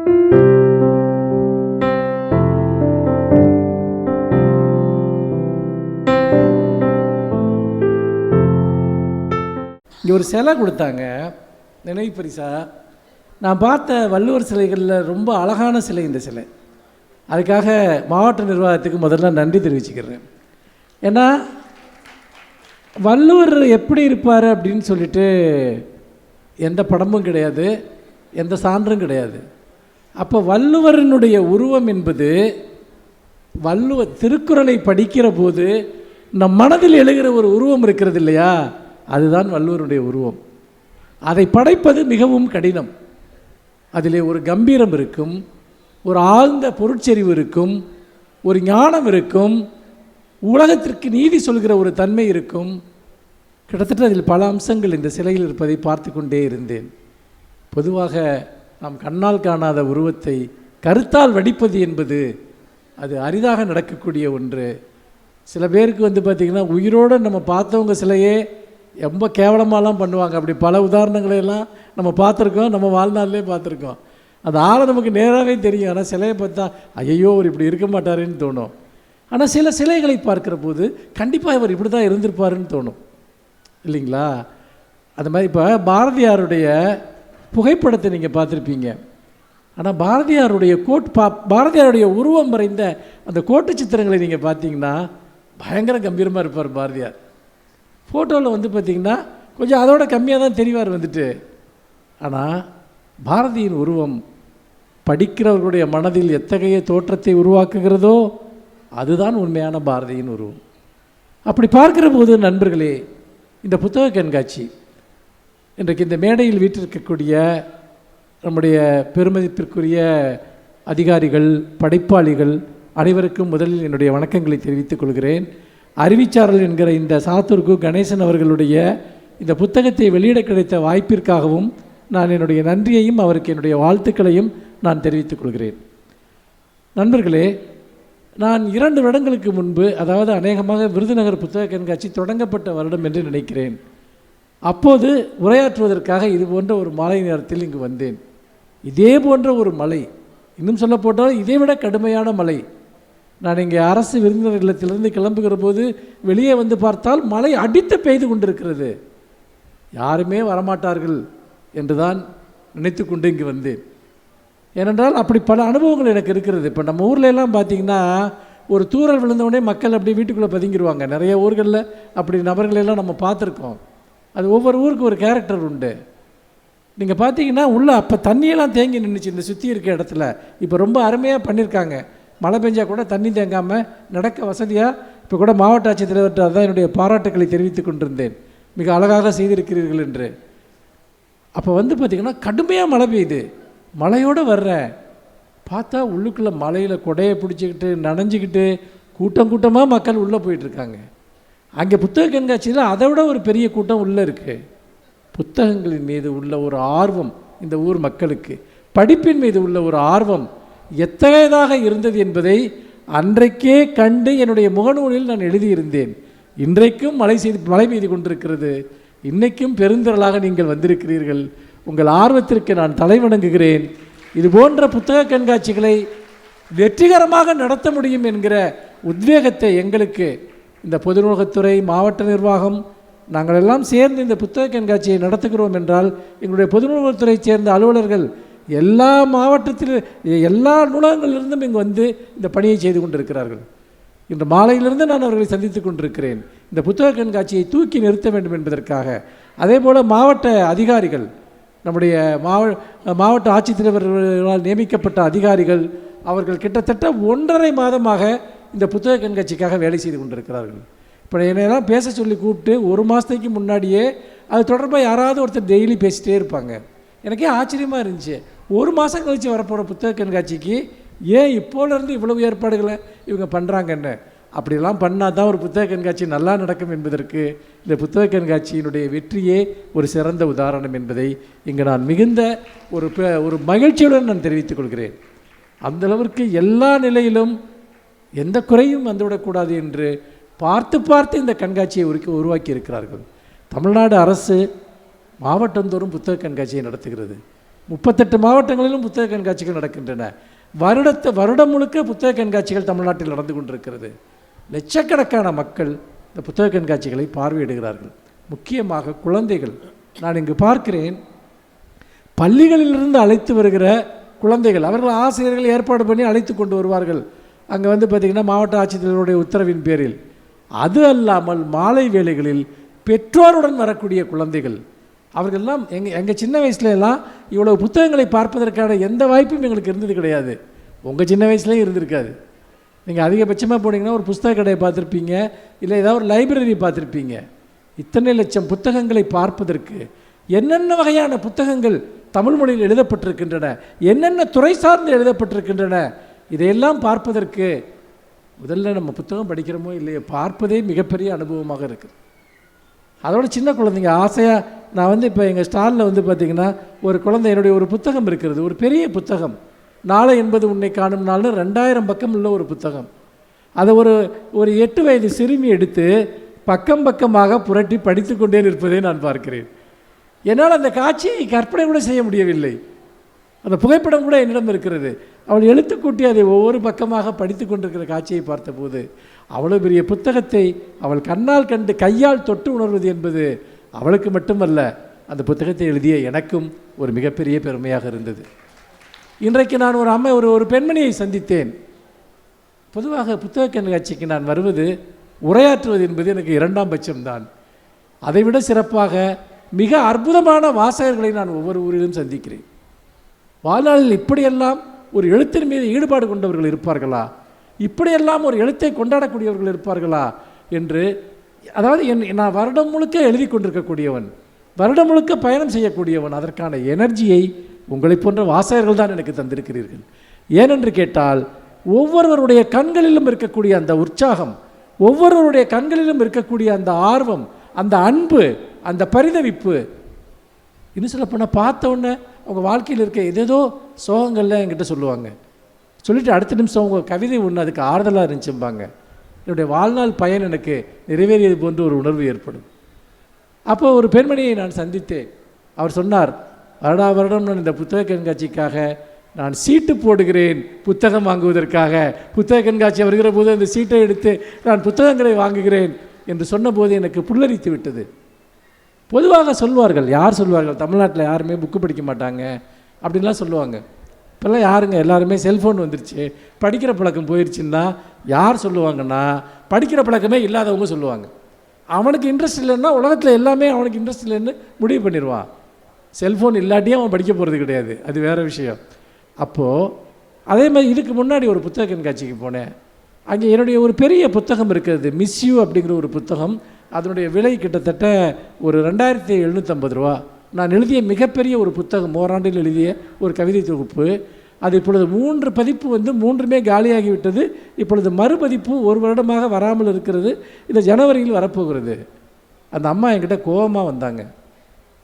இங்கே ஒரு சிலை கொடுத்தாங்க நினைவு பரிசா. நான் பார்த்த வள்ளுவர் சிலைகளில் ரொம்ப அழகான சிலை இந்த சிலை. அதுக்காக மாவட்ட நிர்வாகத்துக்கு முதல்ல நன்றி தெரிவிச்சுக்கிறேன். ஏன்னா வள்ளுவர் எப்படி இருப்பார் அப்படின்னு சொல்லிட்டு எந்த படமும் கிடையாது, எந்த சான்றும் கிடையாது. அப்போ வள்ளுவரனுடைய உருவம் என்பது திருக்குறளை படிக்கிற போது நம் மனதில் எழுகிற ஒரு உருவம் இருக்கிறது இல்லையா, அதுதான் வள்ளுவருடைய உருவம். அதை படைப்பது மிகவும் கடினம். அதிலே ஒரு கம்பீரம் இருக்கும், ஒரு ஆழ்ந்த பொருட்செறிவு இருக்கும், ஒரு ஞானம் இருக்கும், உலகத்திற்கு நீதி சொல்கிற ஒரு தன்மை இருக்கும். கிட்டத்தட்ட அதில் பல அம்சங்கள் இந்த சிலையில் இருப்பதை பார்த்து கொண்டே இருந்தேன். பொதுவாக நாம் கண்ணால் காணாத உருவத்தை கருத்தால் வடிப்பது என்பது அது அரிதாக நடக்கக்கூடிய ஒன்று. சில பேருக்கு பார்த்திங்கன்னா உயிரோடு நம்ம பார்த்தவங்க சிலையே ரொம்ப கேவலமாலாம் பண்ணுவாங்க. அப்படி பல உதாரணங்களையெல்லாம் நம்ம பார்த்துருக்கோம், நம்ம வாழ்நாளிலே பார்த்துருக்கோம். அந்த ஆளை நமக்கு நேராகவே தெரியும். ஆனால் சிலையை பார்த்தா ஐயோ அவர் இப்படி இருக்க மாட்டாருன்னு தோணும். ஆனால் சில சிலைகளை பார்க்குற போது கண்டிப்பாக இவர் இப்படி தான் இருந்திருப்பாருன்னு தோணும் இல்லைங்களா. அந்த மாதிரி இப்போ பாரதியாருடைய புகைப்படத்தை நீங்கள் பார்த்துருப்பீங்க. ஆனால் பாரதியாருடைய உருவம் வரைந்த அந்த கோட்டு சித்திரங்களை நீங்கள் பார்த்தீங்கன்னா பயங்கர கம்பீரமாக இருப்பார் பாரதியார். ஃபோட்டோவில் பார்த்திங்கன்னா கொஞ்சம் அதோட கம்மியாக தான் தெரிவார் ஆனால் பாரதியின் உருவம் படிக்கிறவர்களுடைய மனதில் எத்தகைய தோற்றத்தை உருவாக்குகிறதோ அதுதான் உண்மையான பாரதியின் உருவம். அப்படி பார்க்கிற போது நண்பர்களே, இந்த புத்தக கண்காட்சி இன்றைக்கு இந்த மேடையில் வீற்றிருக்கக்கூடிய நம்முடைய பெருமதிப்பிற்குரிய அதிகாரிகள், படைப்பாளிகள் அனைவருக்கும் முதலில் என்னுடைய வணக்கங்களை தெரிவித்துக் கொள்கிறேன். அறிவிச்சாரல் என்கிற இந்த சாத்தூருக்கு கணேசன் அவர்களுடைய இந்த புத்தகத்தை வெளியிட கிடைத்த வாய்ப்பிற்காகவும் நான் என்னுடைய நன்றியையும் அவருக்கு என்னுடைய வாழ்த்துக்களையும் நான் தெரிவித்துக் கொள்கிறேன். நண்பர்களே, நான் 2 வருடங்களுக்கு முன்பு, அதாவது அநேகமாக விருதுநகர் புத்தக கண்காட்சி தொடங்கப்பட்ட வருடம் என்று நினைக்கிறேன், அப்போது உரையாற்றுவதற்காக இது போன்ற ஒரு மாலை நேரத்தில் இங்கு வந்தேன். இதே போன்ற ஒரு மழை, இன்னும் சொல்ல போட்டால் இதைவிட கடுமையான மழை. நான் இங்கே அரசு விருந்தினர் இல்லத்திலிருந்து கிளம்புகிற போது வெளியே பார்த்தால் மழை அடித்து பெய்து கொண்டிருக்கிறது. யாருமே வரமாட்டார்கள் என்று தான் நினைத்து கொண்டு இங்கு வந்தேன். ஏனென்றால் அப்படி பல அனுபவங்கள் எனக்கு இருக்கிறது. இப்போ நம்ம ஊரில் எல்லாம் பார்த்திங்கன்னா ஒரு தூறல் விழுந்தவுடனே மக்கள் அப்படியே வீட்டுக்குள்ளே பதுங்கிடுவாங்க. நிறைய ஊர்களில் அப்படி நபர்களெல்லாம் நம்ம பார்த்துருக்கோம். அது ஒவ்வொரு ஊருக்கு ஒரு கேரக்டர் உண்டு. நீங்கள் பார்த்தீங்கன்னா உள்ளே அப்போ தண்ணியெல்லாம் தேங்கி நின்றுச்சு இந்த சுற்றி இருக்க இடத்துல. இப்போ ரொம்ப அருமையாக பண்ணியிருக்காங்க. மழை பெஞ்சால் கூட தண்ணி தேங்காமல் நடக்க வசதியாக இப்போ கூட மாவட்ட ஆட்சித்தலைவர்கிட்ட அதான் என்னுடைய பாராட்டுக்களை தெரிவித்துக் கொண்டிருந்தேன், மிக அழகாக செய்திருக்கிறீர்கள் என்று. அப்போ பார்த்திங்கன்னா கடுமையாக மழை பெய்யுது. மழையோடு வர்றேன், பார்த்தா உள்ளுக்குள்ளே மழையில் கொடையை பிடிச்சிக்கிட்டு நனைஞ்சிக்கிட்டு கூட்டம் கூட்டமாக மக்கள் உள்ளே போயிட்டுருக்காங்க. அங்கே புத்தக கண்காட்சியில் அதை விட ஒரு பெரிய கூட்டம் உள்ளே இருக்குது. புத்தகங்களின் மீது உள்ள ஒரு ஆர்வம் இந்த ஊர் மக்களுக்கு, படிப்பின் மீது உள்ள ஒரு ஆர்வம் எத்தகையதாக இருந்தது என்பதை அன்றைக்கே கண்டு என்னுடைய முகநூலில் நான் எழுதியிருந்தேன். இன்றைக்கும் மழை பெய்து கொண்டிருக்கிறது. இன்றைக்கும் பெருந்திரளாக நீங்கள் வந்திருக்கிறீர்கள். உங்கள் ஆர்வத்திற்கு நான் தலை வணங்குகிறேன். இது போன்ற புத்தக கண்காட்சிகளை வெற்றிகரமாக நடத்த முடியும் என்கிற உத்வேகத்தை எங்களுக்கு இந்த பொது நூலகத்துறை, மாவட்ட நிர்வாகம், நாங்கள் எல்லாம் சேர்ந்து இந்த புத்தக கண்காட்சியை நடத்துகிறோம் என்றால் எங்களுடைய பொது நூலகத்துறை சேர்ந்த அலுவலர்கள் எல்லா மாவட்டத்தில் எல்லா நூலகங்களிலிருந்தும் இங்கு இந்த பணியை செய்து கொண்டிருக்கிறார்கள். இன்று மாலையிலிருந்து நான் அவர்களை சந்தித்து கொண்டிருக்கிறேன். இந்த புத்தக கண்காட்சியை தூக்கி நிறுத்த வேண்டும் என்பதற்காக. அதே போல் மாவட்ட அதிகாரிகள், நம்முடைய மாவட்ட ஆட்சித்தலைவர்களால் நியமிக்கப்பட்ட அதிகாரிகள், அவர்கள் கிட்டத்தட்ட 1.5 மாதமாக இந்த புத்தக கண்காட்சிக்காக வேலை செய்து கொண்டிருக்கிறார்கள். இப்போ என்னெல்லாம் பேச சொல்லி கூப்பிட்டு 1 மாதத்துக்கு முன்னாடியே அது தொடர்பாக யாராவது ஒருத்தர் டெய்லி பேசிகிட்டே இருப்பாங்க. எனக்கே ஆச்சரியமாக இருந்துச்சு, 1 மாதம் கழித்து வரப்போகிற புத்தக கண்காட்சிக்கு ஏன் இப்போலேருந்து இவ்வளவு ஏற்பாடுகளை இவங்க பண்ணுறாங்கன்னு. அப்படிலாம் பண்ணால் தான் ஒரு புத்தக கண்காட்சி நல்லா நடக்கும் என்பதற்கு இந்த புத்தக கண்காட்சியினுடைய வெற்றியே ஒரு சிறந்த உதாரணம் என்பதை இங்கே நான் மிகுந்த ஒரு மகிழ்ச்சியுடன் நான் தெரிவித்துக் கொள்கிறேன். அந்தளவிற்கு எல்லா நிலையிலும் எந்த குறையும் வந்துவிடக்கூடாது என்று பார்த்து இந்த கண்காட்சியை உருவாக்கி இருக்கிறார்கள். தமிழ்நாடு அரசு மாவட்டந்தோறும் புத்தக கண்காட்சியை நடத்துகிறது. 38 மாவட்டங்களிலும் புத்தக கண்காட்சிகள் நடக்கின்றன. வருடம் முழுக்க புத்தக கண்காட்சிகள் தமிழ்நாட்டில் நடந்து கொண்டிருக்கிறது. லட்சக்கணக்கான மக்கள் இந்த புத்தக கண்காட்சிகளை பார்வையிடுகிறார்கள். முக்கியமாக குழந்தைகள். நான் இங்கு பார்க்கிறேன், பள்ளிகளிலிருந்து அழைத்து வருகிற குழந்தைகள், அவர்கள் ஆசிரியர்கள் ஏற்பாடு பண்ணி அழைத்து கொண்டு வருவார்கள். அங்கே பார்த்திங்கன்னா மாவட்ட ஆட்சித்தலைவருடைய உத்தரவின் பேரில். அது அல்லாமல் மாலை வேளைகளில் பெற்றோருடன் வரக்கூடிய குழந்தைகள், அவர்களெல்லாம் எங்கள் சின்ன வயசுலலாம் இவ்வளோ புத்தகங்களை பார்ப்பதற்கான எந்த வாய்ப்பும் எங்களுக்கு இருந்தது கிடையாது. உங்கள் சின்ன வயசுலேயும் இருந்திருக்காது. நீங்கள் அதிகபட்சமாக போனீங்கன்னா ஒரு புத்தக கடையை பார்த்துருப்பீங்க, இல்லை ஏதாவது ஒரு லைப்ரரி பார்த்துருப்பீங்க. இத்தனை லட்சம் புத்தகங்களை பார்ப்பதற்கு என்னென்ன வகையான புத்தகங்கள் தமிழ் மொழியில் எழுதப்பட்டிருக்கின்றன, என்னென்ன துறை சார்ந்து எழுதப்பட்டிருக்கின்றன, இதையெல்லாம் பார்ப்பதற்கு முதல்ல நம்ம புத்தகம் படிக்கிறோமோ இல்லையோ பார்ப்பதே மிகப்பெரிய அனுபவமாக இருக்குது. அதோட சின்ன குழந்தைங்க ஆசையாக நான் இப்போ எங்கள் ஸ்டாலில் பார்த்திங்கன்னா ஒரு குழந்தை, என்னுடைய ஒரு புத்தகம் இருக்கிறது, ஒரு பெரிய புத்தகம், நாளை என்பது உன்னை காணும் நாள்னு 2000 பக்கம் உள்ள ஒரு புத்தகம். அதை ஒரு 8 வயது சிறுமி எடுத்து பக்கம் பக்கமாக புரட்டி படித்து கொண்டே நிற்பதை நான் பார்க்கிறேன். என்னால் அந்த காட்சியை கற்பனை கூட செய்ய முடியவில்லை. அந்த புகைப்படம் கூட என்னிடம் இருக்கிறது. அவள் எழுத்துக்கூட்டி அதை ஒவ்வொரு பக்கமாக படித்து கொண்டிருக்கிற காட்சியை பார்த்தபோது அவ்வளோ பெரிய புத்தகத்தை அவள் கண்ணால் கண்டு கையால் தொட்டு உணர்வது என்பது அவளுக்கு மட்டுமல்ல, அந்த புத்தகத்தை எழுதிய எனக்கும் ஒரு மிகப்பெரிய பெருமையாக இருந்தது. இன்றைக்கு நான் ஒரு பெண்மணியை சந்தித்தேன். பொதுவாக புத்தக கண்காட்சிக்கு நான் வருவது, உரையாற்றுவது என்பது எனக்கு 2ஆம் பட்சம்தான். அதைவிட சிறப்பாக மிக அற்புதமான வாசகர்களை நான் ஒவ்வொரு ஊரிலும் சந்திக்கிறேன். வாழ்நாளில் இப்படியெல்லாம் ஒரு எழுத்தின் மீது ஈடுபாடு கொண்டவர்கள் இருப்பார்களா, இப்படியெல்லாம் ஒரு எழுத்தை கொண்டாடக்கூடியவர்கள் இருப்பார்களா என்று, அதாவது நான் வருடம் முழுக்க எழுதி கொண்டிருக்கக்கூடியவன், வருடம் முழுக்க பயணம் செய்யக்கூடியவன், அதற்கான எனர்ஜியை உங்களை போன்ற வாசகர்கள் தான் எனக்கு தந்திருக்கிறீர்கள். ஏனென்று கேட்டால், ஒவ்வொருவருடைய கண்களிலும் இருக்கக்கூடிய அந்த உற்சாகம், ஒவ்வொருவருடைய கண்களிலும் இருக்கக்கூடிய அந்த ஆர்வம், அந்த அன்பு, அந்த பரிதவிப்பு, இன்னும் சொல்ல போனால் பார்த்த உடனே அவங்க வாழ்க்கையில் இருக்க ஏதேதோ சோகங்கள்லாம் என்கிட்ட சொல்லுவாங்க. சொல்லிவிட்டு அடுத்த நிமிஷம் அவங்க கவிதை ஒன்று அதுக்கு ஆறுதலாக இருந்துச்சும்பாங்க. என்னுடைய வாழ்நாள் பயன் எனக்கு நிறைவேறியது போன்ற ஒரு உணர்வு ஏற்படும். அப்போ ஒரு பெண்மணியை நான் சந்தித்தேன். அவர் சொன்னார், வருடம் நான் இந்த புத்தக கண்காட்சிக்காக நான் சீட்டு போடுகிறேன் புத்தகம் வாங்குவதற்காக. புத்தக கண்காட்சி வருகிற போது அந்த சீட்டை எடுத்து நான் புத்தகங்களை வாங்குகிறேன் என்று சொன்னபோது எனக்கு புல்லரித்து விட்டது. பொதுவாக சொல்வார்கள், யார் சொல்வார்கள், தமிழ்நாட்டில் யாருமே புக்கு படிக்க மாட்டாங்க அப்படின்லாம் சொல்லுவாங்க. இப்போல்லாம் யாருங்க, எல்லாருமே செல்ஃபோன் வந்துருச்சு, படிக்கிற பழக்கம் போயிடுச்சுன்னா யார் சொல்லுவாங்கன்னா, படிக்கிற பழக்கமே இல்லாதவங்க சொல்லுவாங்க. அவனுக்கு இன்ட்ரெஸ்ட் இல்லைன்னா உலகத்தில் எல்லாமே அவனுக்கு இன்ட்ரெஸ்ட் இல்லைன்னு முடிவு பண்ணிடுவான். செல்ஃபோன் இல்லாட்டியும் அவன் படிக்க போகிறது கிடையாது, அது வேறு விஷயம். அப்போது அதே மாதிரி இதுக்கு முன்னாடி ஒரு புத்தக கண்காட்சிக்கு போனேன். அங்கே என்னுடைய ஒரு பெரிய புத்தகம் இருக்கிறது, மிஸ் யூ அப்படிங்கிற ஒரு புத்தகம். அதனுடைய விலை கிட்டத்தட்ட ஒரு 2750 ரூபா. நான் எழுதிய மிகப்பெரிய ஒரு புத்தகம், ஓராண்டில் எழுதிய ஒரு கவிதை தொகுப்பு. அது இப்பொழுது 3 பதிப்பு 3மே காலியாகிவிட்டது. இப்பொழுது மறுபதிப்பு 1 வருடமாக வராமல் இருக்கிறது. இந்த ஜனவரியில் வரப்போகிறது. அந்த அம்மா என்கிட்ட கோபமாக வந்தாங்க,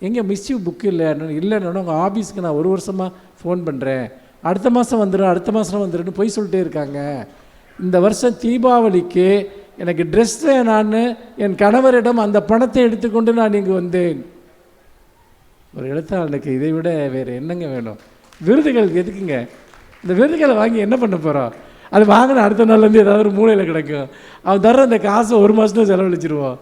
எங்கே மிஸ் யூ புக்கு இல்லைன்னா உங்கள் ஆஃபீஸுக்கு நான் 1 வருஷமாக ஃபோன் பண்ணுறேன், அடுத்த மாதம் வந்துடும் அடுத்த மாதம் வந்துடுன்னு போய் சொல்லிட்டே இருக்காங்க. இந்த வருஷம் தீபாவளிக்கு எனக்கு ட்ரெஸ் நான் என் கணவரிடம் அந்த பணத்தை எடுத்துக்கொண்டு நான் இங்கு வந்தேன். ஒரு எழுத்தாளனுக்கு இதை விட வேறு என்னங்க வேணும்? விருதுகள் எதுக்குங்க? இந்த விருதுகளை வாங்கி என்ன பண்ண போகிறோம்? அது வாங்கின அடுத்த நாள்லேருந்து ஏதாவது ஒரு மூலையில் கிடக்கும். அவன் தர்ற அந்த காசை 1 மாதம் செலவழிச்சிருவோம்.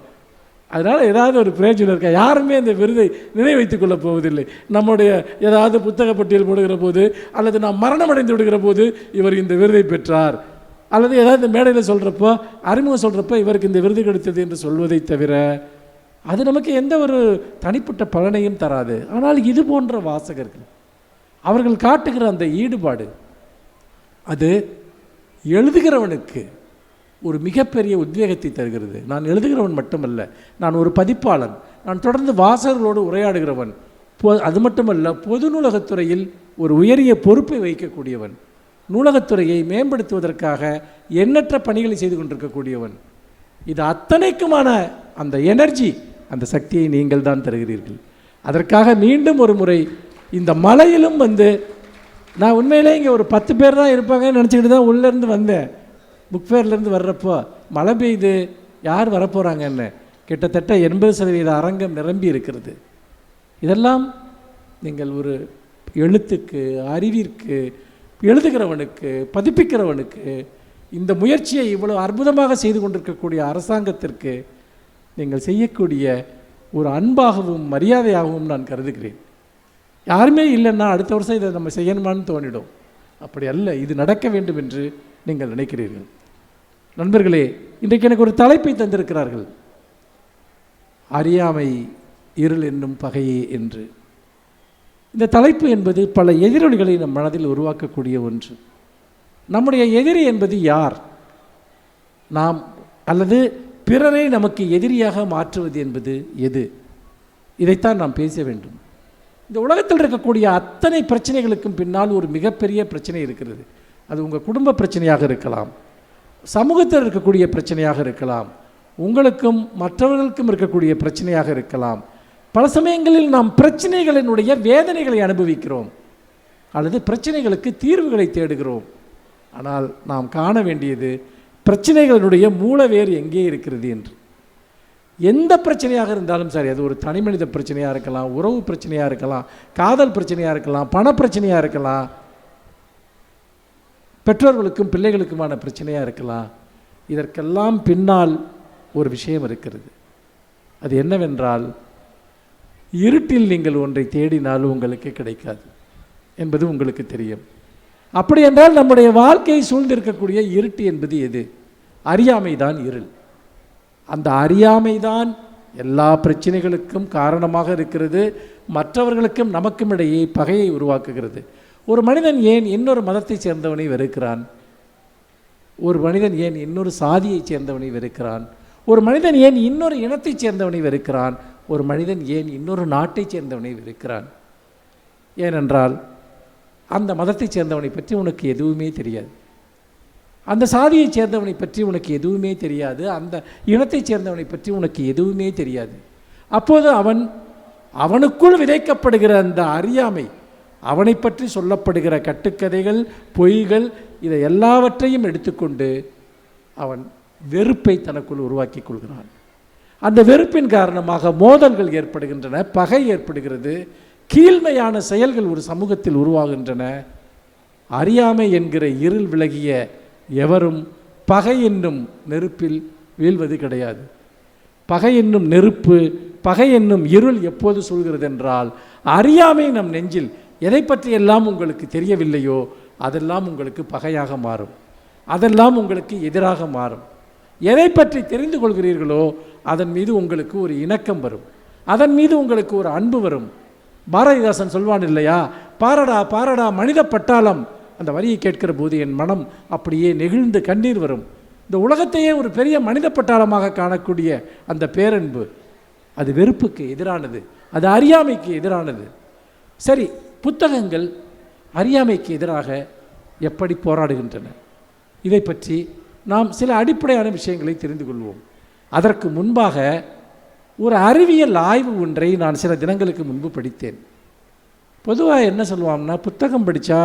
அதனால் ஏதாவது ஒரு பிரயோஜனம் இருக்கா? யாருமே அந்த விருதை நினைவைத்துக் கொள்ளப் போவதில்லை. நம்முடைய ஏதாவது புத்தக பட்டியல் போடுகிற போது, அல்லது நாம் மரணம் அடைந்து விடுகிற போது இவர் இந்த விருதை பெற்றார், அல்லது ஏதாவது இந்த மேடையில் சொல்கிறப்போ, அறிமுகம் சொல்கிறப்போ இவருக்கு இந்த விருது கிடைத்தது என்று சொல்வதை தவிர அது நமக்கு எந்த ஒரு தனிப்பட்ட பலனையும் தராது. ஆனால் இது போன்ற வாசகர்கள், அவர்கள் காட்டுகிற அந்த ஈடுபாடு, அது எழுதுகிறவனுக்கு ஒரு மிகப்பெரிய உத்வேகத்தை தருகிறது. நான் எழுதுகிறவன் மட்டுமல்ல, நான் ஒரு பதிப்பாளன், நான் தொடர்ந்து வாசகர்களோடு உரையாடுகிறவன். அது மட்டுமல்ல, பொது நூலகத்துறையில் ஒரு உயரிய பொறுப்பை வகிக்கக்கூடியவன், நூலகத்துறையை மேம்படுத்துவதற்காக எண்ணற்ற பணிகளை செய்து கொண்டிருக்கக்கூடியவன். இது அத்தனைக்குமான அந்த எனர்ஜி, அந்த சக்தியை நீங்கள் தான் தருகிறீர்கள். அதற்காக மீண்டும் ஒரு முறை இந்த மலையிலும் நான் உண்மையிலே இங்கே ஒரு 10 பேர் தான் இருப்பாங்கன்னு நினச்சிக்கிட்டு தான் உள்ளேருந்து வந்தேன். புக் ஃபேர்லேருந்து வர்றப்போ மழை பெய்யுது, யார் வரப்போகிறாங்கன்னு. கிட்டத்தட்ட 80% அரங்கம் நிரம்பி இருக்கிறது. இதெல்லாம் நீங்கள் ஒரு எழுத்துக்கு, அறிவிற்கு, எழுதுகிறவனுக்கு, பதிப்பிக்கிறவனுக்கு, இந்த முயற்சியை இவ்வளவு அற்புதமாக செய்து கொண்டிருக்கக்கூடிய அரசாங்கத்திற்கு நீங்கள் செய்யக்கூடிய ஒரு அன்பாகவும் மரியாதையாகவும் நான் கருதுகிறேன். யாருமே இல்லைன்னா அடுத்த வருஷம் இதை நம்ம செய்யணுமான்னு தோணிடும். அப்படி அல்ல, இது நடக்க வேண்டும் என்று நீங்கள் நினைக்கிறீர்கள். நண்பர்களே, இன்றைக்கு எனக்கு ஒரு தலைப்பை தந்திருக்கிறார்கள், அறியாமை இருள் என்னும் பகையே என்று. இந்த தலைப்பு என்பது பல எதிரொலிகளை நம் மனதில் உருவாக்கக்கூடிய ஒன்று. நம்முடைய எதிரி என்பது யார்? நாம் அல்லது பிறரை நமக்கு எதிரியாக மாற்றுவது என்பது எது? இதைத்தான் நாம் பேச வேண்டும். இந்த உலகத்தில் இருக்கக்கூடிய அத்தனை பிரச்சனைகளுக்கும் பின்னால் ஒரு மிகப்பெரிய பிரச்சனை இருக்கிறது. அது உங்கள் குடும்ப பிரச்சனையாக இருக்கலாம், சமூகத்தில் இருக்கக்கூடிய பிரச்சனையாக இருக்கலாம், உங்களுக்கும் மற்றவர்களுக்கும் இருக்கக்கூடிய பிரச்சனையாக இருக்கலாம். பல சமயங்களில் நாம் பிரச்சனைகளினுடைய வேதனைகளை அனுபவிக்கிறோம் அல்லது பிரச்சனைகளுக்கு தீர்வுகளை தேடுகிறோம். ஆனால் நாம் காண வேண்டியது பிரச்சனைகளினுடைய மூலவேர் எங்கே இருக்கிறது என்று. எந்த பிரச்சனையாக இருந்தாலும் சரி, அது ஒரு தனி மனித பிரச்சனையாக இருக்கலாம், உறவு பிரச்சனையாக இருக்கலாம், காதல் பிரச்சனையாக இருக்கலாம், பண பிரச்சனையாக இருக்கலாம், பெற்றோர்களுக்கும் பிள்ளைகளுக்குமான பிரச்சனையாக இருக்கலாம். இதற்கெல்லாம் பின்னால் ஒரு விஷயம் இருக்கிறது. அது என்னவென்றால், இருட்டில் நீங்கள் ஒன்றை தேடினால் உங்களுக்கு கிடைக்காது என்பது உங்களுக்கு தெரியும். அப்படி என்றால் நம்முடைய வாழ்க்கையை சூழ்ந்திருக்கக்கூடிய இருட்டு என்பது எது? அறியாமை தான் இருள். அந்த அறியாமை தான் எல்லா பிரச்சனைகளுக்கும் காரணமாக இருக்கிறது. மற்றவர்களுக்கும் நமக்கும் இடையே பகையை உருவாக்குகிறது. ஒரு மனிதன் ஏன் இன்னொரு மதத்தை சேர்ந்தவனை வெறுக்கிறான்? ஒரு மனிதன் ஏன் இன்னொரு சாதியை சேர்ந்தவனை வெறுக்கிறான்? ஒரு மனிதன் ஏன் இன்னொரு இனத்தை சேர்ந்தவனை வெறுக்கிறான்? ஒரு மனிதன் ஏன் இன்னொரு நாட்டை சேர்ந்தவனை வெறுக்கிறான்? ஏனென்றால் அந்த மதத்தை சேர்ந்தவனை பற்றி உனக்கு எதுவுமே தெரியாது, அந்த சாதியை சேர்ந்தவனை பற்றி உனக்கு எதுவுமே தெரியாது, அந்த இனத்தை சேர்ந்தவனை பற்றி உனக்கு எதுவுமே தெரியாது. அப்போது அவனுக்குள் விதைக்கப்படுகிற அந்த அறியாமை, அவனை பற்றி சொல்லப்படுகிற கட்டுக்கதைகள், பொய்கள், இதை எல்லாவற்றையும் எடுத்துக்கொண்டு அவன் வெறுப்பை தனக்குள் உருவாக்கி கொள்கிறான். அந்த வெறுப்பின் காரணமாக மோதல்கள் ஏற்படுகின்றன, பகை ஏற்படுகிறது, கீழ்மையான செயல்கள் ஒரு சமூகத்தில் உருவாகின்றன. அறியாமை என்கிற இருள் விலகிய எவரும் பகை என்னும் நெருப்பில் வீழ்வது கிடையாது. பகை என்னும் நெருப்பு, பகை என்னும் இருள் எப்போது சொல்கிறது என்றால், அறியாமை நம் நெஞ்சில் எதை பற்றியெல்லாம் உங்களுக்கு தெரியவில்லையோ அதெல்லாம் உங்களுக்கு பகையாக மாறும், அதெல்லாம் உங்களுக்கு எதிராக மாறும். எதை பற்றி தெரிந்து கொள்கிறீர்களோ அதன் மீது உங்களுக்கு ஒரு இணக்கம் வரும், அதன் மீது உங்களுக்கு ஒரு அன்பு வரும். பாரதிதாசன் சொல்வான் இல்லையா, பாரடா பாரடா மனித பட்டாளம். அந்த வரியை கேட்கிற போது என் மனம் அப்படியே நெகிழ்ந்து கண்ணீர் வரும். இந்த உலகத்தையே ஒரு பெரிய மனித பட்டாளமாக காணக்கூடிய அந்த பேரன்பு, அது வெறுப்புக்கு எதிரானது, அது அறியாமைக்கு எதிரானது. சரி, புத்தகங்கள் அறியாமைக்கு எதிராக எப்படி போராடுகின்றன? இதை பற்றி நாம் சில அடிப்படையான விஷயங்களை தெரிந்து கொள்வோம். அதற்கு முன்பாக ஒரு அறிவியல் ஆய்வு ஒன்றை நான் சில தினங்களுக்கு முன்பு படித்தேன். பொதுவாக என்ன சொல்லுவாங்கன்னா, புத்தகம் படித்தா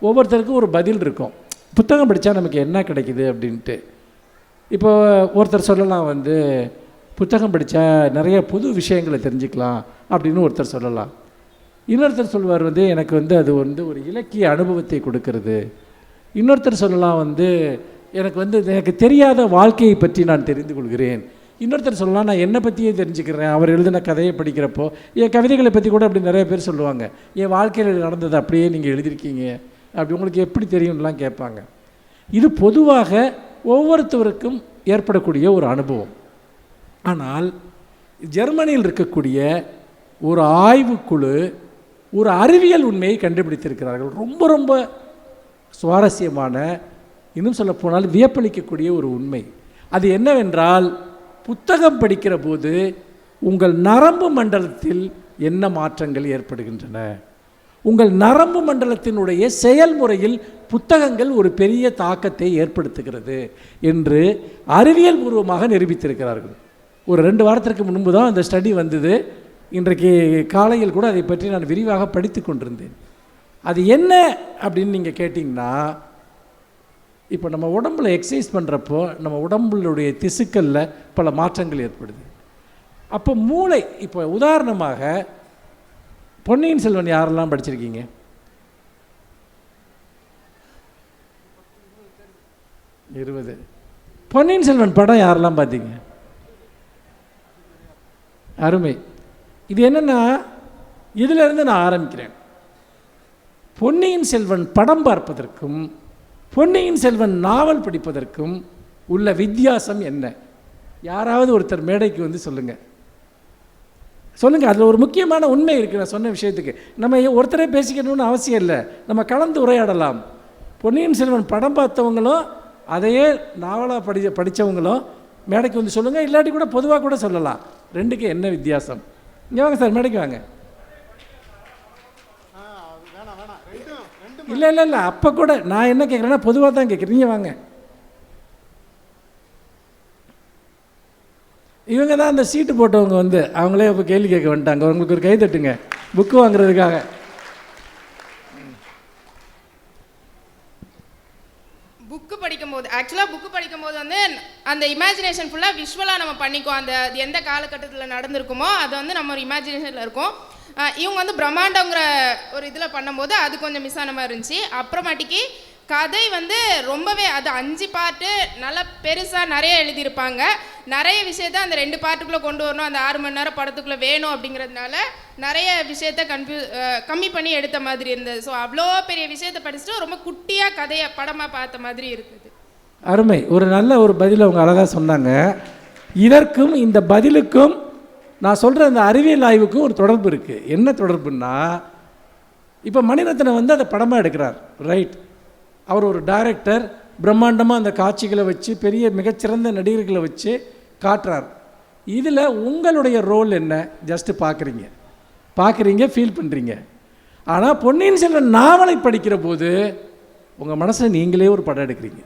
ஒவ்வொருத்தருக்கும் ஒரு பதில் இருக்கும். புத்தகம் படித்தா நமக்கு என்ன கிடைக்குது அப்படின்ட்டு. இப்போ ஒருத்தர் சொல்லலாம், புத்தகம் படித்தா நிறைய புது விஷயங்களை தெரிஞ்சுக்கலாம் அப்படின்னு ஒருத்தர் சொல்லலாம். இன்னொருத்தர் சொல்வார், எனக்கு அது ஒரு இலக்கிய அனுபவத்தை கொடுக்கறது. இன்னொருத்தர் சொல்லலாம், எனக்கு தெரியாத வாழ்க்கையை பற்றி நான் தெரிந்து கொள்கிறேன். இன்னொருத்தர் சொல்லலாம், நான் என்னை பற்றியே தெரிஞ்சுக்கிறேன், அவர் எழுதின கதையை படிக்கிறப்போ. என் கவிதைகளை பற்றி கூட அப்படி நிறைய பேர் சொல்லுவாங்க, என் வாழ்க்கையில் நடந்தது அப்படியே நீங்கள் எழுதியிருக்கீங்க, அப்படி உங்களுக்கு எப்படி தெரியும்லாம் கேட்பாங்க. இது பொதுவாக ஒவ்வொருத்தருக்கும் ஏற்படக்கூடிய ஒரு அனுபவம். ஆனால் ஜெர்மனியில் இருக்கக்கூடிய ஒரு ஆய்வுக்குழு ஒரு அறிவியல் உண்மையை கண்டுபிடித்திருக்கிறார்கள். ரொம்ப ரொம்ப சுவாரஸ்யமான, இன்னும் சொல்லப்போனால் வியப்பளிக்கக்கூடிய ஒரு உண்மை. அது என்னவென்றால், புத்தகம் படிக்கிற போது உங்கள் நரம்பு மண்டலத்தில் என்ன மாற்றங்கள் ஏற்படுகின்றன, உங்கள் நரம்பு மண்டலத்தினுடைய செயல்முறையில் புத்தகங்கள் ஒரு பெரிய தாக்கத்தை ஏற்படுத்துகிறது என்று அறிவியல் பூர்வமாக நிரூபித்திருக்கிறார்கள். ஒரு 2 வாரத்திற்கு முன்பு தான் அந்த ஸ்டடி வந்தது. இன்றைக்கு காலையில் கூட அதை பற்றி நான் விரிவாக படித்து கொண்டிருந்தேன். அது என்ன அப்படின்னு நீங்கள் கேட்டிங்கன்னா, இப்போ நம்ம உடம்பில் எக்ஸசைஸ் பண்ணுறப்போ நம்ம உடம்புடைய திசுக்களில் பல மாற்றங்கள் ஏற்படுது. அப்போ மூளை, இப்போ உதாரணமாக பொன்னியின் செல்வன் யாரெல்லாம் படிச்சிருக்கீங்க? இருபது. பொன்னியின் செல்வன் படம் யாரெல்லாம் பார்த்தீங்க? அருமை. இது என்னென்னா, இதிலிருந்து நான் ஆரம்பிக்கிறேன். பொன்னியின் செல்வன் படம் பார்ப்பதற்கும் பொன்னியின் செல்வன் நாவல் படிப்பதற்கும் உள்ள வித்தியாசம் என்ன? யாராவது ஒருத்தர் மேடைக்கு வந்து சொல்லுங்கள். அதில் ஒரு முக்கியமான உண்மை இருக்குது. நான் சொன்ன விஷயத்துக்கு நம்ம ஒருத்தரே பேசிக்கணும்னு அவசியம் இல்லை, நம்ம கலந்து உரையாடலாம். பொன்னியின் செல்வன் படம் பார்த்தவங்களும் அதையே நாவலாக படித்தவங்களும் மேடைக்கு வந்து சொல்லுங்கள், இல்லாட்டி கூட பொதுவாக கூட சொல்லலாம். ரெண்டுக்கு என்ன வித்தியாசம்? இங்கே வாங்க சார், மேடைக்கு வாங்க. இல்லை இல்லை இல்லை, அப்போ கூட நான் என்ன கேட்குறேன்னா பொதுவாக தான் கேட்குறேன். நீங்கள் வாங்க. இவங்க தான் அந்த சீட்டு போட்டவங்க வந்து அவங்களே இப்போ கேள்வி கேட்க வந்துட்டாங்க. அவங்களுக்கு ஒரு கை தட்டுங்க புக்கு வாங்குறதுக்காக. புக்கு படிக்கும்போது புக்கு படிக்கும்போது வந்து அந்த இமேஜினேஷன் ஃபுல்லாக விஷுவலாக நம்ம பண்ணிக்குவோம். அந்த எந்த காலகட்டத்தில் நடந்திருக்குமோ அது வந்து நம்ம ஒரு இமேஜினேஷனில் இருக்கும். இவங்க வந்து பிரம்மாண்டங்கிற ஒரு இதில் பண்ணும்போது அது கொஞ்சம் மிஸ் ஆன மாதிரி இருந்துச்சு. அப்புறமாட்டிக்கு கதை வந்து ரொம்பவே அது 5 பார்ட்டு நல்லா பெருசாக நிறைய எழுதியிருப்பாங்க. நிறைய விஷயத்த அந்த 2 பார்ட்டுக்குள்ளே கொண்டு வரணும், அந்த 6 மணி நேரம் படத்துக்குள்ளே வேணும் அப்படிங்கிறதுனால நிறைய விஷயத்த கம்மி பண்ணி எடுத்த மாதிரி இருந்தது. ஸோ அவ்வளோ பெரிய விஷயத்தை படிச்சுட்டு ரொம்ப குட்டியாக கதையை படமாக பார்த்த மாதிரி இருக்குது. அருமை. ஒரு நல்ல ஒரு பதில் அவங்க அழகாக சொன்னாங்க. இதற்கும் இந்த பதிலுக்கும் நான் சொல்கிற அந்த அறிவியல் ஆய்வுக்கும் ஒரு தொடர்பு இருக்குது. என்ன தொடர்புன்னா, இப்போ மணிரத்னம் வந்து அதை படமாக எடுக்கிறார், ரைட்? அவர் ஒரு டைரக்டர், பிரம்மாண்டமாக அந்த காட்சிகளை வச்சு பெரிய மிகச்சிறந்த நடிகர்களை வச்சு காட்டுறார். இதில் உங்களுடைய ரோல் என்ன? ஜஸ்ட்டு பார்க்குறீங்க, ஃபீல் பண்ணுறீங்க. ஆனால் பொன்னியின் செல்வன் நாவலை படிக்கிற போது உங்கள் மனசை நீங்களே ஒரு படம் எடுக்கிறீங்க,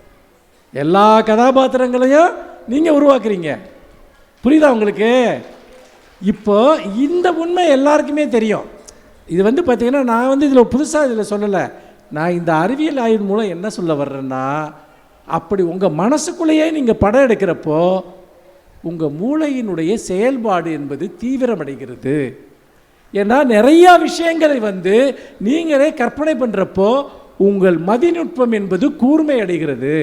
எல்லா கதாபாத்திரங்களையும் நீங்கள் உருவாக்குறீங்க. புரியுதா உங்களுக்கு? இப்போ இந்த உண்மை எல்லாருக்குமே தெரியும். இது வந்து பார்த்திங்கன்னா, நான் வந்து இதில் புதுசாக இதில் சொல்லலை. நான் இந்த அறிவியல் ஆய்வு மூலம் என்ன சொல்ல வர்றேன்னா, அப்படி உங்கள் மனசுக்குள்ளேயே நீங்கள் படம் எடுக்கிறப்போ உங்கள் மூளையினுடைய செயல்பாடு என்பது தீவிரமடைகிறது. ஏன்னா நிறையா விஷயங்களை வந்து நீங்களே கற்பனை பண்ணுறப்போ உங்கள் மதிநுட்பம் என்பது கூர்மை அடைகிறது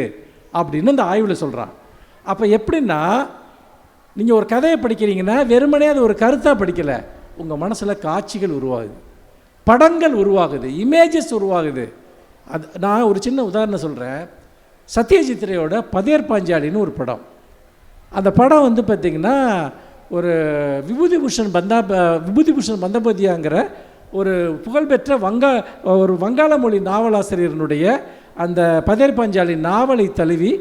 அப்படின்னு அந்த ஆய்வில் சொல்கிறான். அப்போ எப்படின்னா, நீங்கள் ஒரு கதையை படிக்கிறீங்கன்னா வெறுமனே அது ஒரு கருத்தாக படிக்கலை, உங்கள் மனசில் காட்சிகள் உருவாகுது, படங்கள் உருவாகுது, இமேஜஸ் உருவாகுது. அது நான் ஒரு சின்ன உதாரணம் சொல்கிறேன். சத்யஜித்ரேயோட பதேர் பாஞ்சாலின்னு ஒரு படம். அந்த படம் வந்து பார்த்திங்கன்னா ஒரு விபூதிபூஷன் பந்தபதியாங்கிற ஒரு புகழ்பெற்ற வங்காள மொழி நாவலாசிரியனுடைய அந்த பதேர் பாஞ்சாலி நாவலை தழுவி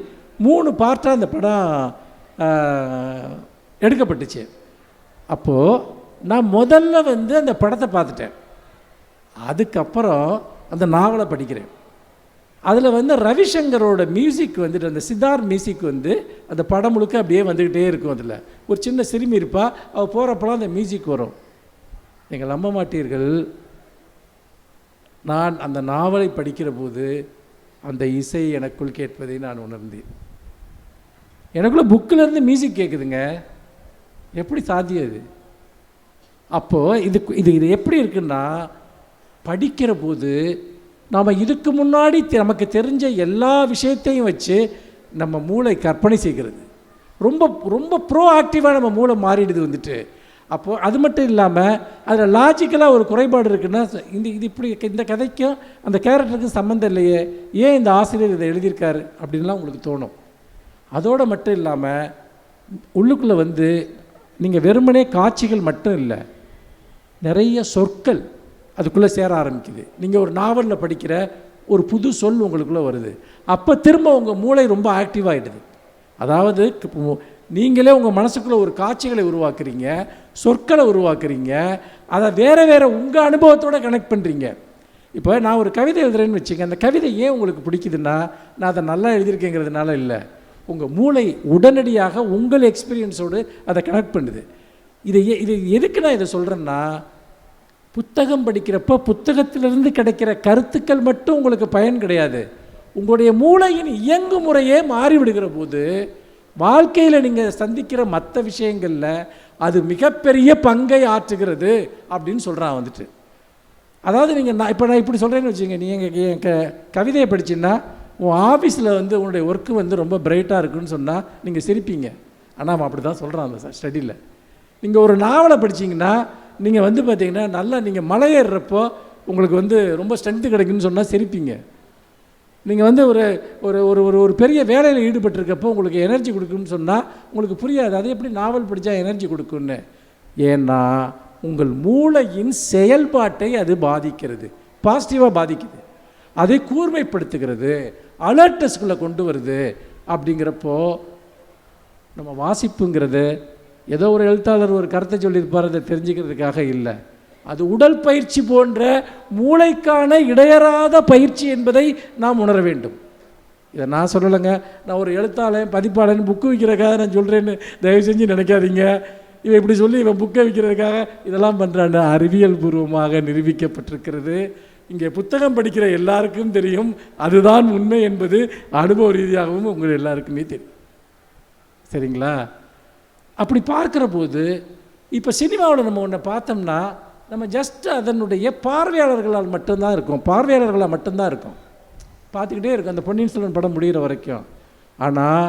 3 பார்ட்டாக அந்த படம் எடுக்கப்பட்டுச்சு. அப்போது நான் முதல்ல வந்து அந்த படத்தை பார்த்துட்டேன். அதுக்கப்புறம் அந்த நாவலை படிக்கிறேன். அதில் வந்து ரவிசங்கரோட மியூசிக் வந்துட்டு, அந்த சித்தார் மியூசிக் வந்து அந்த படம் முழுக்க அப்படியே வந்துக்கிட்டே இருக்கும். அதில் ஒரு சின்ன சிறுமி இருப்பா, அவள் போகிறப்பெல்லாம் அந்த மியூசிக் வரும். நீங்கள் நம்ப மாட்டீர்கள், நான் அந்த நாவலை படிக்கிற போது அந்த இசை எனக்குள் கேட்பதை நான் உணர்ந்தேன். எனக்குள்ளே புக்கிலேருந்து மியூசிக் கேட்குதுங்க. எப்படி சாத்தியம் இது? அப்போது இது எப்படி இருக்குன்னா, படிக்கிற போது நாம் இதுக்கு முன்னாடி நமக்கு தெரிஞ்ச எல்லா விஷயத்தையும் வச்சு நம்ம மூளை கற்பனை செய்கிறது. ரொம்ப ரொம்ப ப்ரோ ஆக்டிவாக நம்ம மூளை மாறிடுது வந்துட்டு. அப்போது அது மட்டும் இல்லாமல் அதில் லாஜிக்கலாக ஒரு குறைபாடு இருக்குன்னா, இது இப்படி இந்த கதைக்கும் அந்த கேரக்டருக்கும் சம்மந்தம் இல்லையே, ஏன் இந்த ஆசிரியர் இதை எழுதியிருக்காரு அப்படின்லாம் உங்களுக்கு தோணும். அதோடு மட்டும் இல்லாமல் உள்ளுக்குள்ளே வந்து நீங்கள் வெறுமனே காட்சிகள் மட்டும் இல்லை, நிறைய சொற்கள் அதுக்குள்ளே சேர ஆரம்பிக்குது. நீங்கள் ஒரு நாவலில் படிக்கிற ஒரு புது சொல் உங்களுக்குள்ளே வருது. அப்போ திரும்ப உங்கள் மூளை ரொம்ப ஆக்டிவாகிடுது. அதாவது நீங்களே உங்கள் மனசுக்குள்ளே ஒரு காட்சிகளை உருவாக்குறீங்க, சொற்களை உருவாக்குறீங்க, அதை வேறு உங்கள் அனுபவத்தோடு கனெக்ட் பண்ணுறீங்க. இப்போ நான் ஒரு கவிதை எழுதுறேன்னு வச்சுங்க, அந்த கவிதை ஏன் உங்களுக்கு பிடிக்குதுன்னா, நான் அதை நல்லா எழுதியிருக்கேங்கிறதுனால இல்லை, உங்கள் மூளை உடனடியாக உங்கள் எக்ஸ்பீரியன்ஸோடு அதை கனெக்ட் பண்ணுது. இது எதுக்கு நான் இதை சொல்கிறேன்னா, புத்தகம் படிக்கிறப்போ புத்தகத்திலிருந்து கிடைக்கிற கருத்துக்கள் மட்டும் உங்களுக்கு பயன் கிடையாது. உங்களுடைய மூளையின் இயங்கு முறையே மாறிவிடுகிற போது வாழ்க்கையில் நீங்கள் சந்திக்கிற மற்ற விஷயங்களில் அது மிகப்பெரிய பங்கை ஆற்றுகிறது அப்படின்னு சொல்கிறான் வந்துட்டு. அதாவது நீங்கள் நான் இப்படி சொல்கிறேன்னு வச்சுங்க, நீங்கள் என் கவிதையை படிச்சின்னா உன் ஆஃபீஸில் வந்து உன்னுடைய ஒர்க்கு வந்து ரொம்ப பிரைட்டாக இருக்குன்னு சொன்னால் நீங்கள் சிரிப்பீங்க. ஆனால் அவன் அப்படி தான் சொல்கிறான் அந்த ஸ்டடியில். நீங்கள் ஒரு நாவலை படிச்சிங்கன்னா நீங்கள் வந்து பார்த்தீங்கன்னா நல்லா நீங்கள் மலை ஏறுறப்போ உங்களுக்கு வந்து ரொம்ப ஸ்ட்ரென்த்து கிடைக்குன்னு சொன்னால் சிரிப்பீங்க. நீங்கள் வந்து ஒரு ஒரு ஒரு ஒரு பெரிய வேலையில் ஈடுபட்டிருக்கப்போ உங்களுக்கு எனர்ஜி கொடுக்குன்னு சொன்னால் உங்களுக்கு புரியாது. அது எப்படி நாவல் படித்தா எனர்ஜி கொடுக்குன்னு? ஏன்னா உங்கள் மூளையின் செயல்பாட்டை அது பாதிக்கிறது, பாசிட்டிவாக பாதிக்குது, அதை கூர்மைப்படுத்துகிறது, அலர்ட்னஸ்குள்ளே கொண்டு வருது. அப்படிங்கிறப்போ நம்ம வாசிப்புங்கிறது ஏதோ ஒரு எழுத்தாளர் ஒரு கருத்தை சொல்லியிருப்பார், அதை தெரிஞ்சுக்கிறதுக்காக இல்லை. அது உடல் பயிற்சி போன்ற மூளைக்கான இடையறாத பயிற்சி என்பதை நாம் உணர வேண்டும். இதை நான் சொல்லலைங்க, நான் ஒரு எழுத்தாளன் பதிப்பாளன் புக்கு விற்கிறதுக்காக நான் சொல்கிறேன்னு தயவு செஞ்சு நினைக்காதீங்க. இவன் இப்படி சொல்லி இவன் புக்கை விற்கிறதுக்காக இதெல்லாம் பண்ணுறான்னு அறிவியல் பூர்வமாக நிரூபிக்கப்பட்டிருக்கிறது. இங்கே புத்தகம் படிக்கிற எல்லாருக்கும் தெரியும், அதுதான் உண்மை என்பது அனுபவ ரீதியாகவும் உங்கள் எல்லாருக்குமே தெரியும். சரிங்களா? அப்படி பார்க்குற போது இப்போ சினிமாவில் நம்ம ஒன்றை பார்த்தோம்னா நம்ம ஜஸ்ட் அதனுடைய பார்வையாளர்களால் மட்டும்தான் இருக்கும், பார்வையாளர்களாக மட்டும்தான் இருக்கும், பார்த்துக்கிட்டே இருக்கும் அந்த பொன்னியின் செல்வன் படம் முடிகிற வரைக்கும். ஆனால்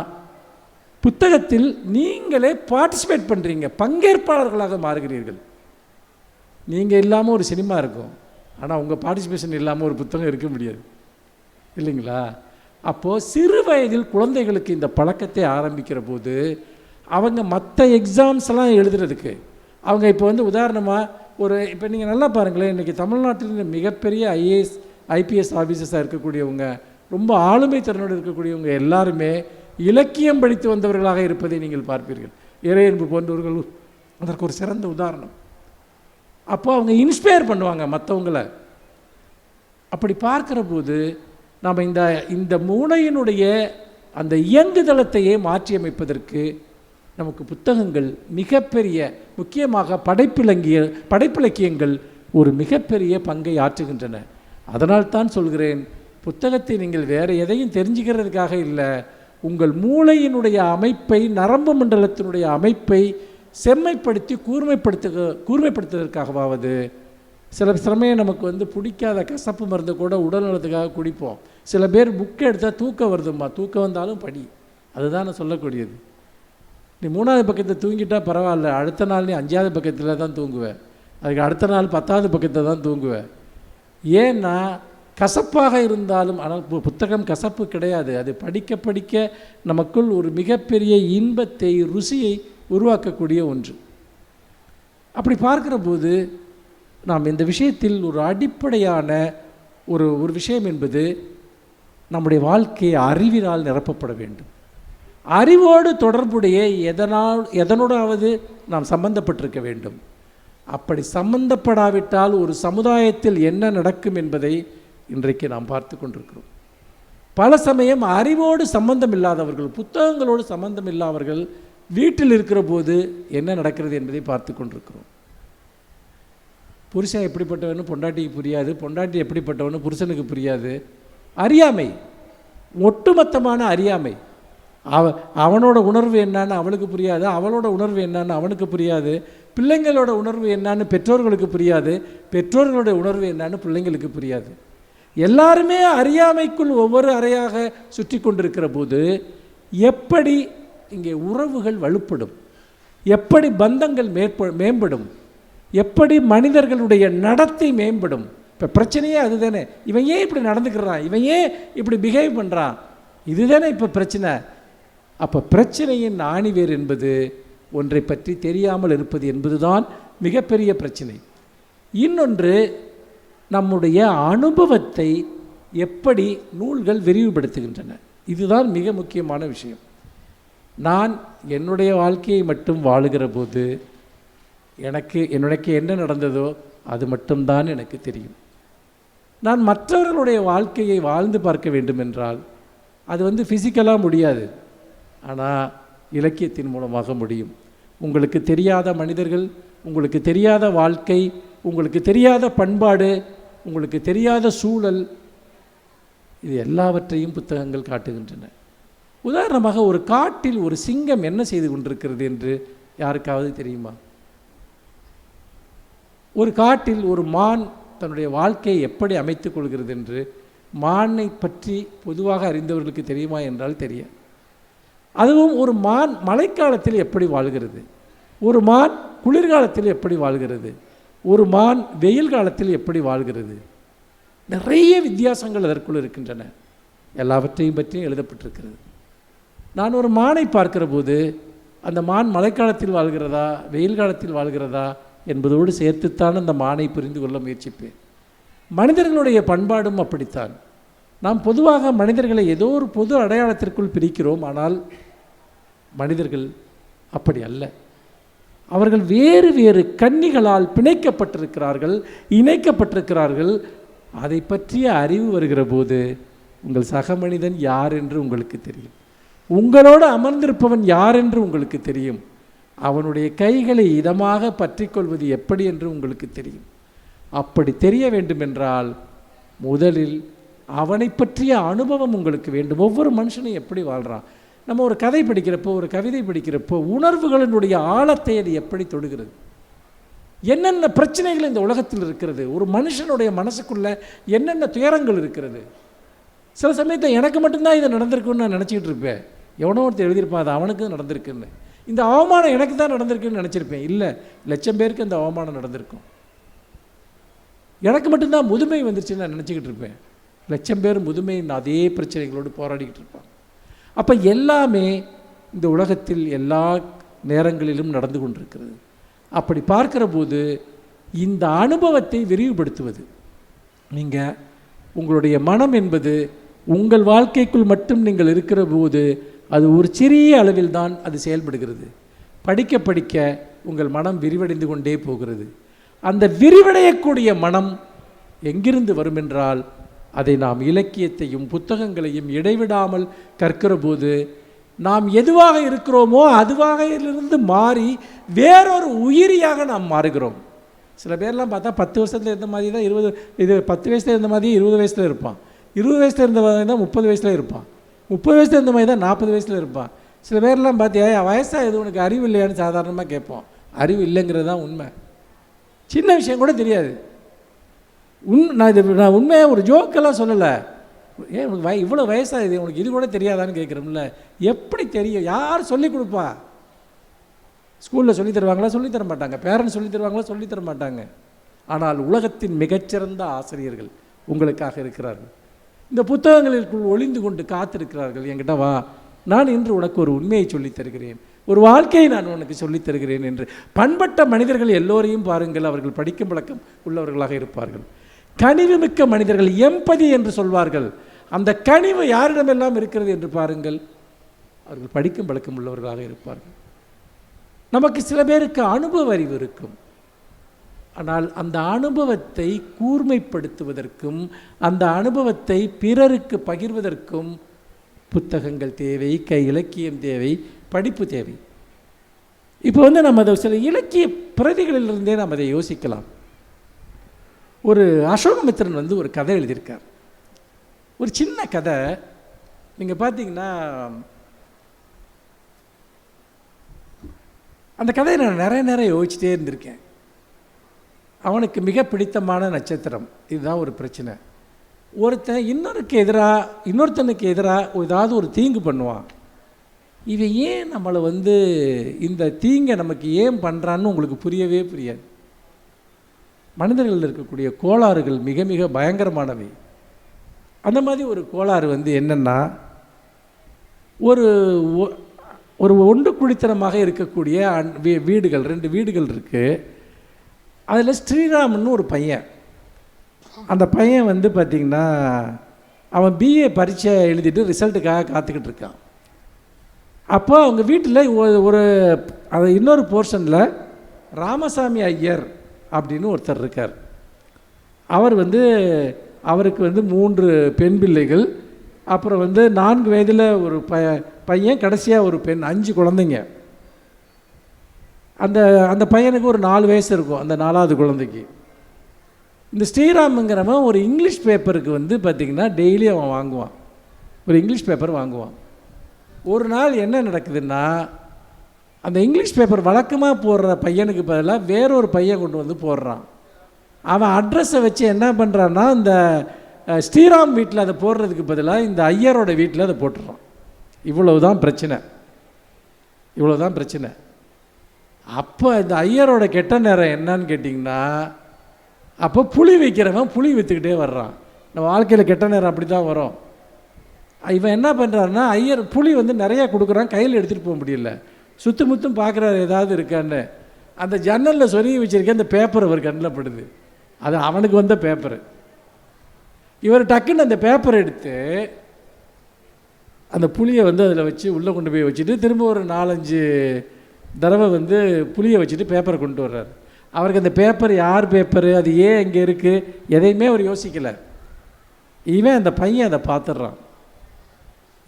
புத்தகத்தில் நீங்களே பார்ட்டிசிபேட் பண்ணுறீங்க, பங்கேற்பாளர்களாக மாறுகிறீர்கள். நீங்கள் இல்லாமல் ஒரு சினிமா இருக்கும், ஆனால் உங்கள் பார்ட்டிசிபேஷன் இல்லாமல் ஒரு புத்தகம் இருக்க முடியாது, இல்லைங்களா? அப்போது சிறு வயதில் குழந்தைகளுக்கு இந்த பழக்கத்தை ஆரம்பிக்கிற போது அவங்க மற்ற எக்ஸாம்ஸ்லாம் எழுதுறதுக்கு அவங்க இப்போ வந்து உதாரணமாக இப்போ நீங்கள் நல்லா பாருங்களேன், இன்றைக்கி தமிழ்நாட்டில் மிகப்பெரிய ஐஏஎஸ் ஐபிஎஸ் ஆஃபீஸர்ஸாக இருக்கக்கூடியவங்க, ரொம்ப ஆளுமை திறனோடு இருக்கக்கூடியவங்க எல்லாருமே இலக்கியம் படித்து வந்தவர்களாக இருப்பதை நீங்கள் பார்ப்பீர்கள். இறையன்பு போன்றவர்கள் அதற்கு ஒரு சிறந்த உதாரணம். அப்போ அவங்க இன்ஸ்பயர் பண்ணுவாங்க மற்றவங்களை. அப்படி பார்க்குற போது நாம் இந்த மூளையினுடைய அந்த இயங்குதளத்தையே மாற்றியமைப்பதற்கு நமக்கு புத்தகங்கள் மிகப்பெரிய, முக்கியமாக படைப்பிலக்கியங்கள் ஒரு மிகப்பெரிய பங்கை ஆற்றுகின்றன. அதனால்தான் சொல்கிறேன், புத்தகத்தை நீங்கள் வேறு எதையும் தெரிஞ்சுக்கிறதுக்காக இல்லை, உங்கள் மூளையினுடைய அமைப்பை, நரம்பு மண்டலத்தினுடைய அமைப்பை செம்மைப்படுத்தி கூர்மைப்படுத்துவதற்காகவாவது. சில சமயம் நமக்கு வந்து பிடிக்காத கசப்பு மருந்து கூட உடல் நலத்துக்காக குடிப்போம். சில பேர் புக்கை எடுத்தால் தூக்கம் வருதும்மா, தூக்கம் வந்தாலும் படி, அதுதான் நான் சொல்லக்கூடியது. நீ 3வது பக்கத்தை தூங்கிட்டால் பரவாயில்ல, அடுத்த நாள் நீ 5வது பக்கத்தில் தான் தூங்குவேன், அதுக்கு அடுத்த நாள் 10வது பக்கத்தை தான் தூங்குவேன். ஏன்னா கசப்பாக இருந்தாலும், ஆனால் புத்தகம் கசப்பு கிடையாது, அது படிக்க படிக்க நமக்குள் ஒரு மிகப்பெரிய இன்பத்தை, ருசியை உருவாக்கக்கூடிய ஒன்று. அப்படி பார்க்குற போது நாம் இந்த விஷயத்தில் ஒரு அடிப்படையான ஒரு விஷயம் என்பது நம்முடைய வாழ்க்கை அறிவினால் நிரப்பப்பட வேண்டும். அறிவோடு தொடர்புடைய எதனோடாவது நாம் சம்பந்தப்பட்டிருக்க வேண்டும். அப்படி சம்பந்தப்படாவிட்டால் ஒரு சமுதாயத்தில் என்ன நடக்கும் என்பதை இன்றைக்கு நாம் பார்த்து கொண்டிருக்கிறோம். பல சமயம் அறிவோடு சம்பந்தம் இல்லாதவர்கள், புத்தகங்களோடு சம்பந்தம் இல்லாதவர்கள் வீட்டில் இருக்கிற போது என்ன நடக்கிறது என்பதை பார்த்து கொண்டிருக்கிறோம். புருஷன் எப்படிப்பட்டவனு பொண்டாட்டிக்கு புரியாது, பொண்டாட்டி எப்படிப்பட்டவனு புருஷனுக்கு புரியாது. அறியாமை, ஒட்டுமொத்தமான அறியாமை. அவனோட உணர்வு என்னான்னு அவளுக்கு புரியாது, அவளோட உணர்வு என்னான்னு அவனுக்கு புரியாது, பிள்ளைங்களோட உணர்வு என்னான்னு பெற்றோர்களுக்கு புரியாது, பெற்றோர்களுடைய உணர்வு என்னான்னு பிள்ளைங்களுக்கு புரியாது. எல்லாருமே அறியாமைக்குள் ஒவ்வொரு அறையாக சுற்றி கொண்டிருக்கிற போது எப்படி இங்கே உறவுகள் வலுப்படும், எப்படி பந்தங்கள் மேம்படும், எப்படி மனிதர்களுடைய நடத்தை மேம்படும்? இப்போ பிரச்சனையே அதுதானே. இவன் ஏன் இப்படி நடந்துக்கிறான், இவன் ஏன் இப்படி பிஹேவ் பண்ணுறான், இதுதானே இப்போ பிரச்சனை. அப்போ பிரச்சனையின் ஆணிவேர் என்பது ஒன்றை பற்றி தெரியாமல் இருப்பது என்பதுதான் மிகப்பெரிய பிரச்சனை. இன்னொன்று, நம்முடைய அனுபவத்தை எப்படி நூல்கள் விரிவுபடுத்துகின்றன, இதுதான் மிக முக்கியமான விஷயம். நான் என்னுடைய வாழ்க்கையை மட்டும் வாழுகிற போது எனக்கு என்ன நடந்ததோ அது மட்டும்தான் எனக்கு தெரியும். நான் மற்றவர்களுடைய வாழ்க்கையை வாழ்ந்து பார்க்க வேண்டும் என்றால் அது ஃபிசிக்கலாக முடியாது, ஆனால் இலக்கியத்தின் மூலமாக முடியும். உங்களுக்கு தெரியாத மனிதர்கள், உங்களுக்கு தெரியாத வாழ்க்கை, உங்களுக்கு தெரியாத பண்பாடு, உங்களுக்கு தெரியாத சூழல், இது எல்லாவற்றையும் புத்தகங்கள் காட்டுகின்றன. உதாரணமாக, ஒரு காட்டில் ஒரு சிங்கம் என்ன செய்து கொண்டிருக்கிறது என்று யாருக்காவது தெரியுமா? ஒரு காட்டில் ஒரு மான் தன்னுடைய வாழ்க்கையை எப்படி அமைத்துக் கொள்கிறது என்று மானை பற்றி பொதுவாக அறிந்தவர்களுக்கு தெரியுமா என்றால் தெரியாது. அதுவும் ஒரு மான் மழைக்காலத்தில் எப்படி வாழ்கிறது, ஒரு மான் குளிர்காலத்தில் எப்படி வாழ்கிறது, ஒரு மான் வெயில் காலத்தில் எப்படி வாழ்கிறது, நிறைய வித்தியாசங்கள் அதற்குள் இருக்கின்றன. எல்லாவற்றையும் பற்றியும் எழுதப்பட்டிருக்கிறது. நான் ஒரு மானை பார்க்கிற போது அந்த மான் மழைக்காலத்தில் வாழ்கிறதா வெயில் காலத்தில் வாழ்கிறதா என்பதோடு சேர்த்துத்தான் அந்த மானை புரிந்து கொள்ள முயற்சிப்பேன். மனிதர்களுடைய பண்பாடும் அப்படித்தான். நாம் பொதுவாக மனிதர்களை ஏதோ ஒரு பொது அடையாளத்திற்குள் பிரிக்கிறோம். ஆனால் மனிதர்கள் அப்படி அல்ல. அவர்கள் வேறு வேறு கன்னிகளால் பிணைக்கப்பட்டிருக்கிறார்கள், இணைக்கப்பட்டிருக்கிறார்கள். அதை பற்றிய அறிவு வருகிற போது உங்கள் சக மனிதன் யார் என்று உங்களுக்கு தெரியும், உங்களோடு அமர்ந்திருப்பவன் யார் என்று உங்களுக்கு தெரியும், அவனுடைய கைகளை இதமாக பற்றி கொள்வது எப்படி என்று உங்களுக்கு தெரியும். அப்படி தெரிய வேண்டுமென்றால் முதலில் அவனை பற்றிய அனுபவம் உங்களுக்கு வேண்டும். ஒவ்வொரு மனுஷனும் எப்படி வாழ்கிறான், நம்ம ஒரு கதை படிக்கிறப்போ ஒரு கவிதை படிக்கிறப்போ உணர்வுகளினுடைய ஆழத்தை அது எப்படி தொடுகிறது, என்னென்ன பிரச்சனைகள் இந்த உலகத்தில் இருக்கிறது, ஒரு மனுஷனுடைய மனசுக்குள்ள என்னென்ன துயரங்கள் இருக்கிறது. சில சமயத்தை எனக்கு மட்டும்தான் இது நடந்திருக்குன்னு நான் நினச்சிக்கிட்டு இருப்பேன். எவனோ ஒருத்தர் எழுதியிருப்பான் அது அவனுக்கு நடந்திருக்குன்னு. இந்த அவமானம் எனக்கு தான் நடந்திருக்குன்னு நினச்சிருப்பேன். இல்லை, லட்சம் பேருக்கு அந்த அவமானம் நடந்திருக்கும். எனக்கு மட்டும்தான் முதுமை வந்துருச்சுன்னு நான் நினச்சிக்கிட்டு இருப்பேன். லட்சம் பேர் முதுமையின் அதே பிரச்சனைகளோடு போராடிக்கிட்டு இருப்பான். அப்போ எல்லாமே இந்த உலகத்தில் எல்லா நேரங்களிலும் நடந்து கொண்டிருக்கிறது. அப்படி பார்க்கிற போது இந்த அனுபவத்தை விரிவுபடுத்துவது, நீங்கள் உங்களுடைய மனம் என்பது உங்கள் வாழ்க்கைக்குள் மட்டும் நீங்கள் இருக்கிற போது அது ஒரு சிறிய அளவில் தான் அது செயல்படுகிறது. படிக்க படிக்க உங்கள் மனம் விரிவடைந்து கொண்டே போகிறது. அந்த விரிவடையக்கூடிய மனம் எங்கிருந்து வரும் என்றால் அதை நாம் இலக்கியத்தையும் புத்தகங்களையும் இடைவிடாமல் கற்கிற போது நாம் எதுவாக இருக்கிறோமோ அதுவாக இருந்து மாறி வேறொரு உயிரியாக நாம் மாறுகிறோம். சில பேர்லாம் பார்த்தா 10 வருஷத்தில் இருந்த மாதிரி தான் 10 வயசில் இருந்த மாதிரி 20 வயசில் இருப்பான், 20 வயசில் இருந்த மாதிரி தான் 30 வயசில் இருப்பான், 30 வயசில் இருந்த மாதிரி தான் 40 வயசில் இருப்பான். சில பேர்லாம் பார்த்தியா வயசாக எது உனக்கு அறிவு இல்லையான்னு சாதாரணமாக கேட்போம். அறிவு இல்லைங்கிறது தான் உண்மை. சின்ன விஷயம் கூட தெரியாது. நான் உண்மையாக ஒரு ஜோக்கெல்லாம் சொல்லலை. ஏன் உனக்கு இவ்வளோ வயசாகுது உனக்கு இது கூட தெரியாதான்னு கேட்குறோம்ல. எப்படி தெரியும்? யார் சொல்லிக் கொடுப்பா? ஸ்கூலில் சொல்லித் தருவாங்களா? சொல்லித் தர மாட்டாங்க. பேரண்ட்ஸ் சொல்லித் தருவாங்களா? சொல்லித் தர மாட்டாங்க. ஆனால் உலகத்தின் மிகச்சிறந்த ஆசிரியர்கள் உங்களுக்காக இருக்கிறார்கள். இந்த புத்தகங்களுக்குள் ஒளிந்து கொண்டு காத்திருக்கிறார்கள். என்கிட்ட வா, நான் இன்று உனக்கு ஒரு உண்மையை சொல்லித் தருகிறேன், ஒரு வாழ்க்கையை நான் உனக்கு சொல்லித் தருகிறேன் என்று. பண்பட்ட மனிதர்கள் எல்லோரையும் பாருங்கள், அவர்கள் படிக்கும் பழக்கம் உள்ளவர்களாக இருப்பார்கள். கனிவு மிக்க மனிதர்கள், எம்பதி என்று சொல்வார்கள். அந்த கனிவு யாரிடமெல்லாம் இருக்கிறது என்று பாருங்கள், அவர்கள் படிக்கும் பழக்கம் உள்ளவர்களாக இருப்பார்கள். நமக்கு சில பேருக்கு அனுபவ அறிவு இருக்கும். ஆனால் அந்த அனுபவத்தை கூர்மைப்படுத்துவதற்கும் அந்த அனுபவத்தை பிறருக்கு பகிர்வதற்கும் புத்தகங்கள் தேவை, இலக்கியம் தேவை, படிப்பு தேவை. இப்போ நம்ம அதை சில இலக்கிய பிரதிகளிலிருந்தே நாம் அதை யோசிக்கலாம். ஒரு அசோகமித்திரன் ஒரு கதை எழுதியிருக்கார். ஒரு சின்ன கதை. நீங்கள் பார்த்தீங்கன்னா அந்த கதையை நான் நிறைய யோசிச்சுட்டே இருந்திருக்கேன். அவனுக்கு மிக பிடித்தமான நட்சத்திரம். இதுதான் ஒரு பிரச்சனை. ஒருத்தன் இன்னொருத்தனுக்கு எதிராக ஏதாவது ஒரு தீங்கு பண்ணுவான். இவன் ஏன் நம்மளை இந்த தீங்கை நமக்கு ஏன் பண்ணுறான்னு உங்களுக்கு புரியவே புரியாது. மனிதர்களில் இருக்கக்கூடிய கோளாறுகள் மிக மிக பயங்கரமானவை. அந்த மாதிரி ஒரு கோளாறு என்னென்னா, ஒரு ஒன்று குழித்தனமாக இருக்கக்கூடிய வீடுகள், 2 வீடுகள் இருக்குது. அதில் ஸ்ரீராமன் ஒரு பையன். அந்த பையன் பார்த்திங்கன்னா அவன் பிஏ பரீட்சை எழுதிட்டு ரிசல்ட்டுக்காக காத்துக்கிட்டு இருக்கான். அப்போ அவங்க வீட்டில் இன்னொரு போர்ஷனில் ராமசாமி ஐயர் அப்படின்னு ஒருத்தர் இருக்கார். அவர் அவருக்கு 3 பெண் பிள்ளைகள், அப்புறம் 4 வயதில் ஒரு பையன், கடைசியாக ஒரு பெண், 5 குழந்தைங்க. அந்த பையனுக்கு ஒரு 4 வயசு இருக்கும், அந்த 4வது குழந்தைக்கு. இந்த ஸ்ரீராமுங்கிறவன் ஒரு இங்கிலீஷ் பேப்பருக்கு பார்த்திங்கன்னா டெய்லி அவன் வாங்குவான், ஒரு இங்கிலீஷ் பேப்பர் வாங்குவான். ஒரு நாள் என்ன நடக்குதுன்னா, அந்த இங்கிலீஷ் பேப்பர் வழக்கமாக போடுற பையனுக்கு பதிலாக வேறொரு பையன் கொண்டு போடுறான். அவன் அட்ரஸை வச்சு என்ன பண்ணுறான்னா இந்த ஸ்ரீராம் வீட்டில் அதை போடுறதுக்கு பதிலாக இந்த ஐயரோட வீட்டில் அதை போட்டுடுறான். இவ்வளவுதான் பிரச்சனை, இவ்வளோதான் பிரச்சனை. அப்போ இந்த ஐயரோட கெட்ட நேரம் என்னன்னு கேட்டிங்கன்னா, அப்போ புளி வைக்கிறவன் புளி விற்றுக்கிட்டே வர்றான். நம்ம வாழ்க்கையில் கெட்ட நேரம் அப்படி தான் வரும். இவன் என்ன பண்ணுறாருன்னா, ஐயர் புளி வந்து நிறையா கொடுக்குறான், கையில் எடுத்துகிட்டு போக முடியல, சுற்றும் பார்க்குறாரு ஏதாவது இருக்கான்னு. அந்த ஜன்னலில் சொருகி வச்சுருக்கேன் அந்த பேப்பர் அவர் கண்ணில் படுது. அது அவனுக்கு வந்த பேப்பரு. இவர் டக்குன்னு அந்த பேப்பரை எடுத்து அந்த புளியை வந்து அதில் வச்சு உள்ளே கொண்டு போய் வச்சுட்டு திரும்ப ஒரு 4-5 தடவை வந்து புளியை வச்சுட்டு பேப்பரை கொண்டு வர்றார். அவருக்கு அந்த பேப்பர் யார் பேப்பரு, அது ஏன் இங்கே இருக்குது, எதையுமே அவர் யோசிக்கலை. இவன் அந்த பையன் அதை பார்த்துட்றான்.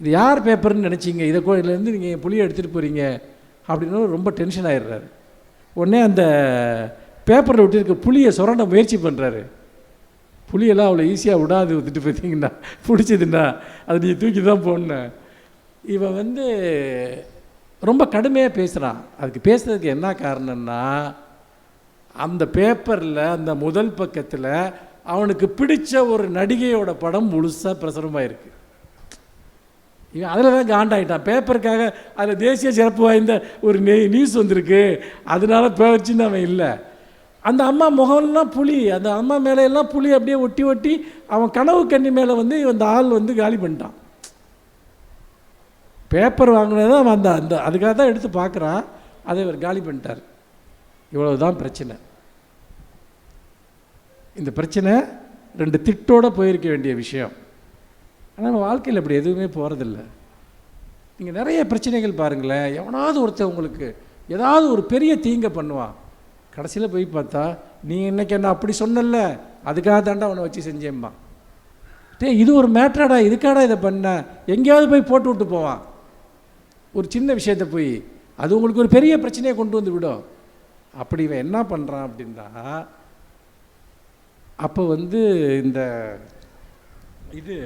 இது யார் பேப்பர்னு நினச்சிங்க, இதை கோயிலேருந்து நீங்கள் புளியை எடுத்துகிட்டு போகிறீங்க அப்படின்னு ரொம்ப டென்ஷன் ஆகிடுறாரு. உடனே அந்த பேப்பரில் விட்டுருக்க புளியை சுரண்ட முயற்சி பண்ணுறாரு. புளியெல்லாம் அவ்வளோ ஈஸியாக விடாது வந்துட்டு பார்த்தீங்கன்னா, பிடிச்சதுன்னா அது நீ தூக்கி தான் போடணும். இவன் வந்து ரொம்ப கடுமையாக பேசுகிறான். அதுக்கு பேசுறதுக்கு என்ன காரணம்னா, அந்த பேப்பரில் அந்த முதல் பக்கத்தில் அவனுக்கு பிடிச்ச ஒரு நடிகையோட படம் முழுசாக பிரசுரமாக இருக்குது. இவன் அதில் தான் காண்டாயிட்டான். பேப்பருக்காக அதில் தேசிய சிறப்பு வாய்ந்த ஒரு நியூஸ் வந்திருக்கு, அதனால பேச்சுன்னு அவன் இல்லை. அந்த அம்மா முகம்லாம் புளி, அந்த அம்மா மேலே எல்லாம் புளி அப்படியே ஒட்டி ஒட்டி அவன் கனவு கண்ணி மேலே வந்து அந்த ஆள் வந்து காலி பண்ணிட்டான். பேப்பர் வாங்கினது அவன் அந்த அந்த அதுக்காக தான் எடுத்து பார்க்குறான், அதை இவர் காலி பண்ணிட்டார். இவ்வளவு தான் பிரச்சனை. இந்த பிரச்சனை 2 திட்டோடு போயிருக்க வேண்டிய விஷயம். ஆனால் நம்ம வாழ்க்கையில் அப்படி எதுவுமே போகிறதில்ல. நீங்கள் நிறைய பிரச்சனைகள் பாருங்களேன், எவனாவது ஒருத்தர் உங்களுக்கு ஏதாவது ஒரு பெரிய தீங்கை பண்ணுவான், கடைசியில் போய் பார்த்தா நீ இன்னைக்கு என்ன அப்படி சொன்னல, அதுக்காக தாண்டா அவனை வச்சு செஞ்சேம்மா, இது ஒரு மேட்ராடா, இதுக்காடா இதை பண்ண, எங்கேயாவது போய் போட்டு விட்டு போவான். ஒரு சின்ன விஷயத்தை போய் அது உங்களுக்கு ஒரு பெரிய பிரச்சனையை கொண்டு வந்து விடும். அப்படி இவன் என்ன பண்ணுறான் அப்படின்னா, அப்போ வந்து இந்த இது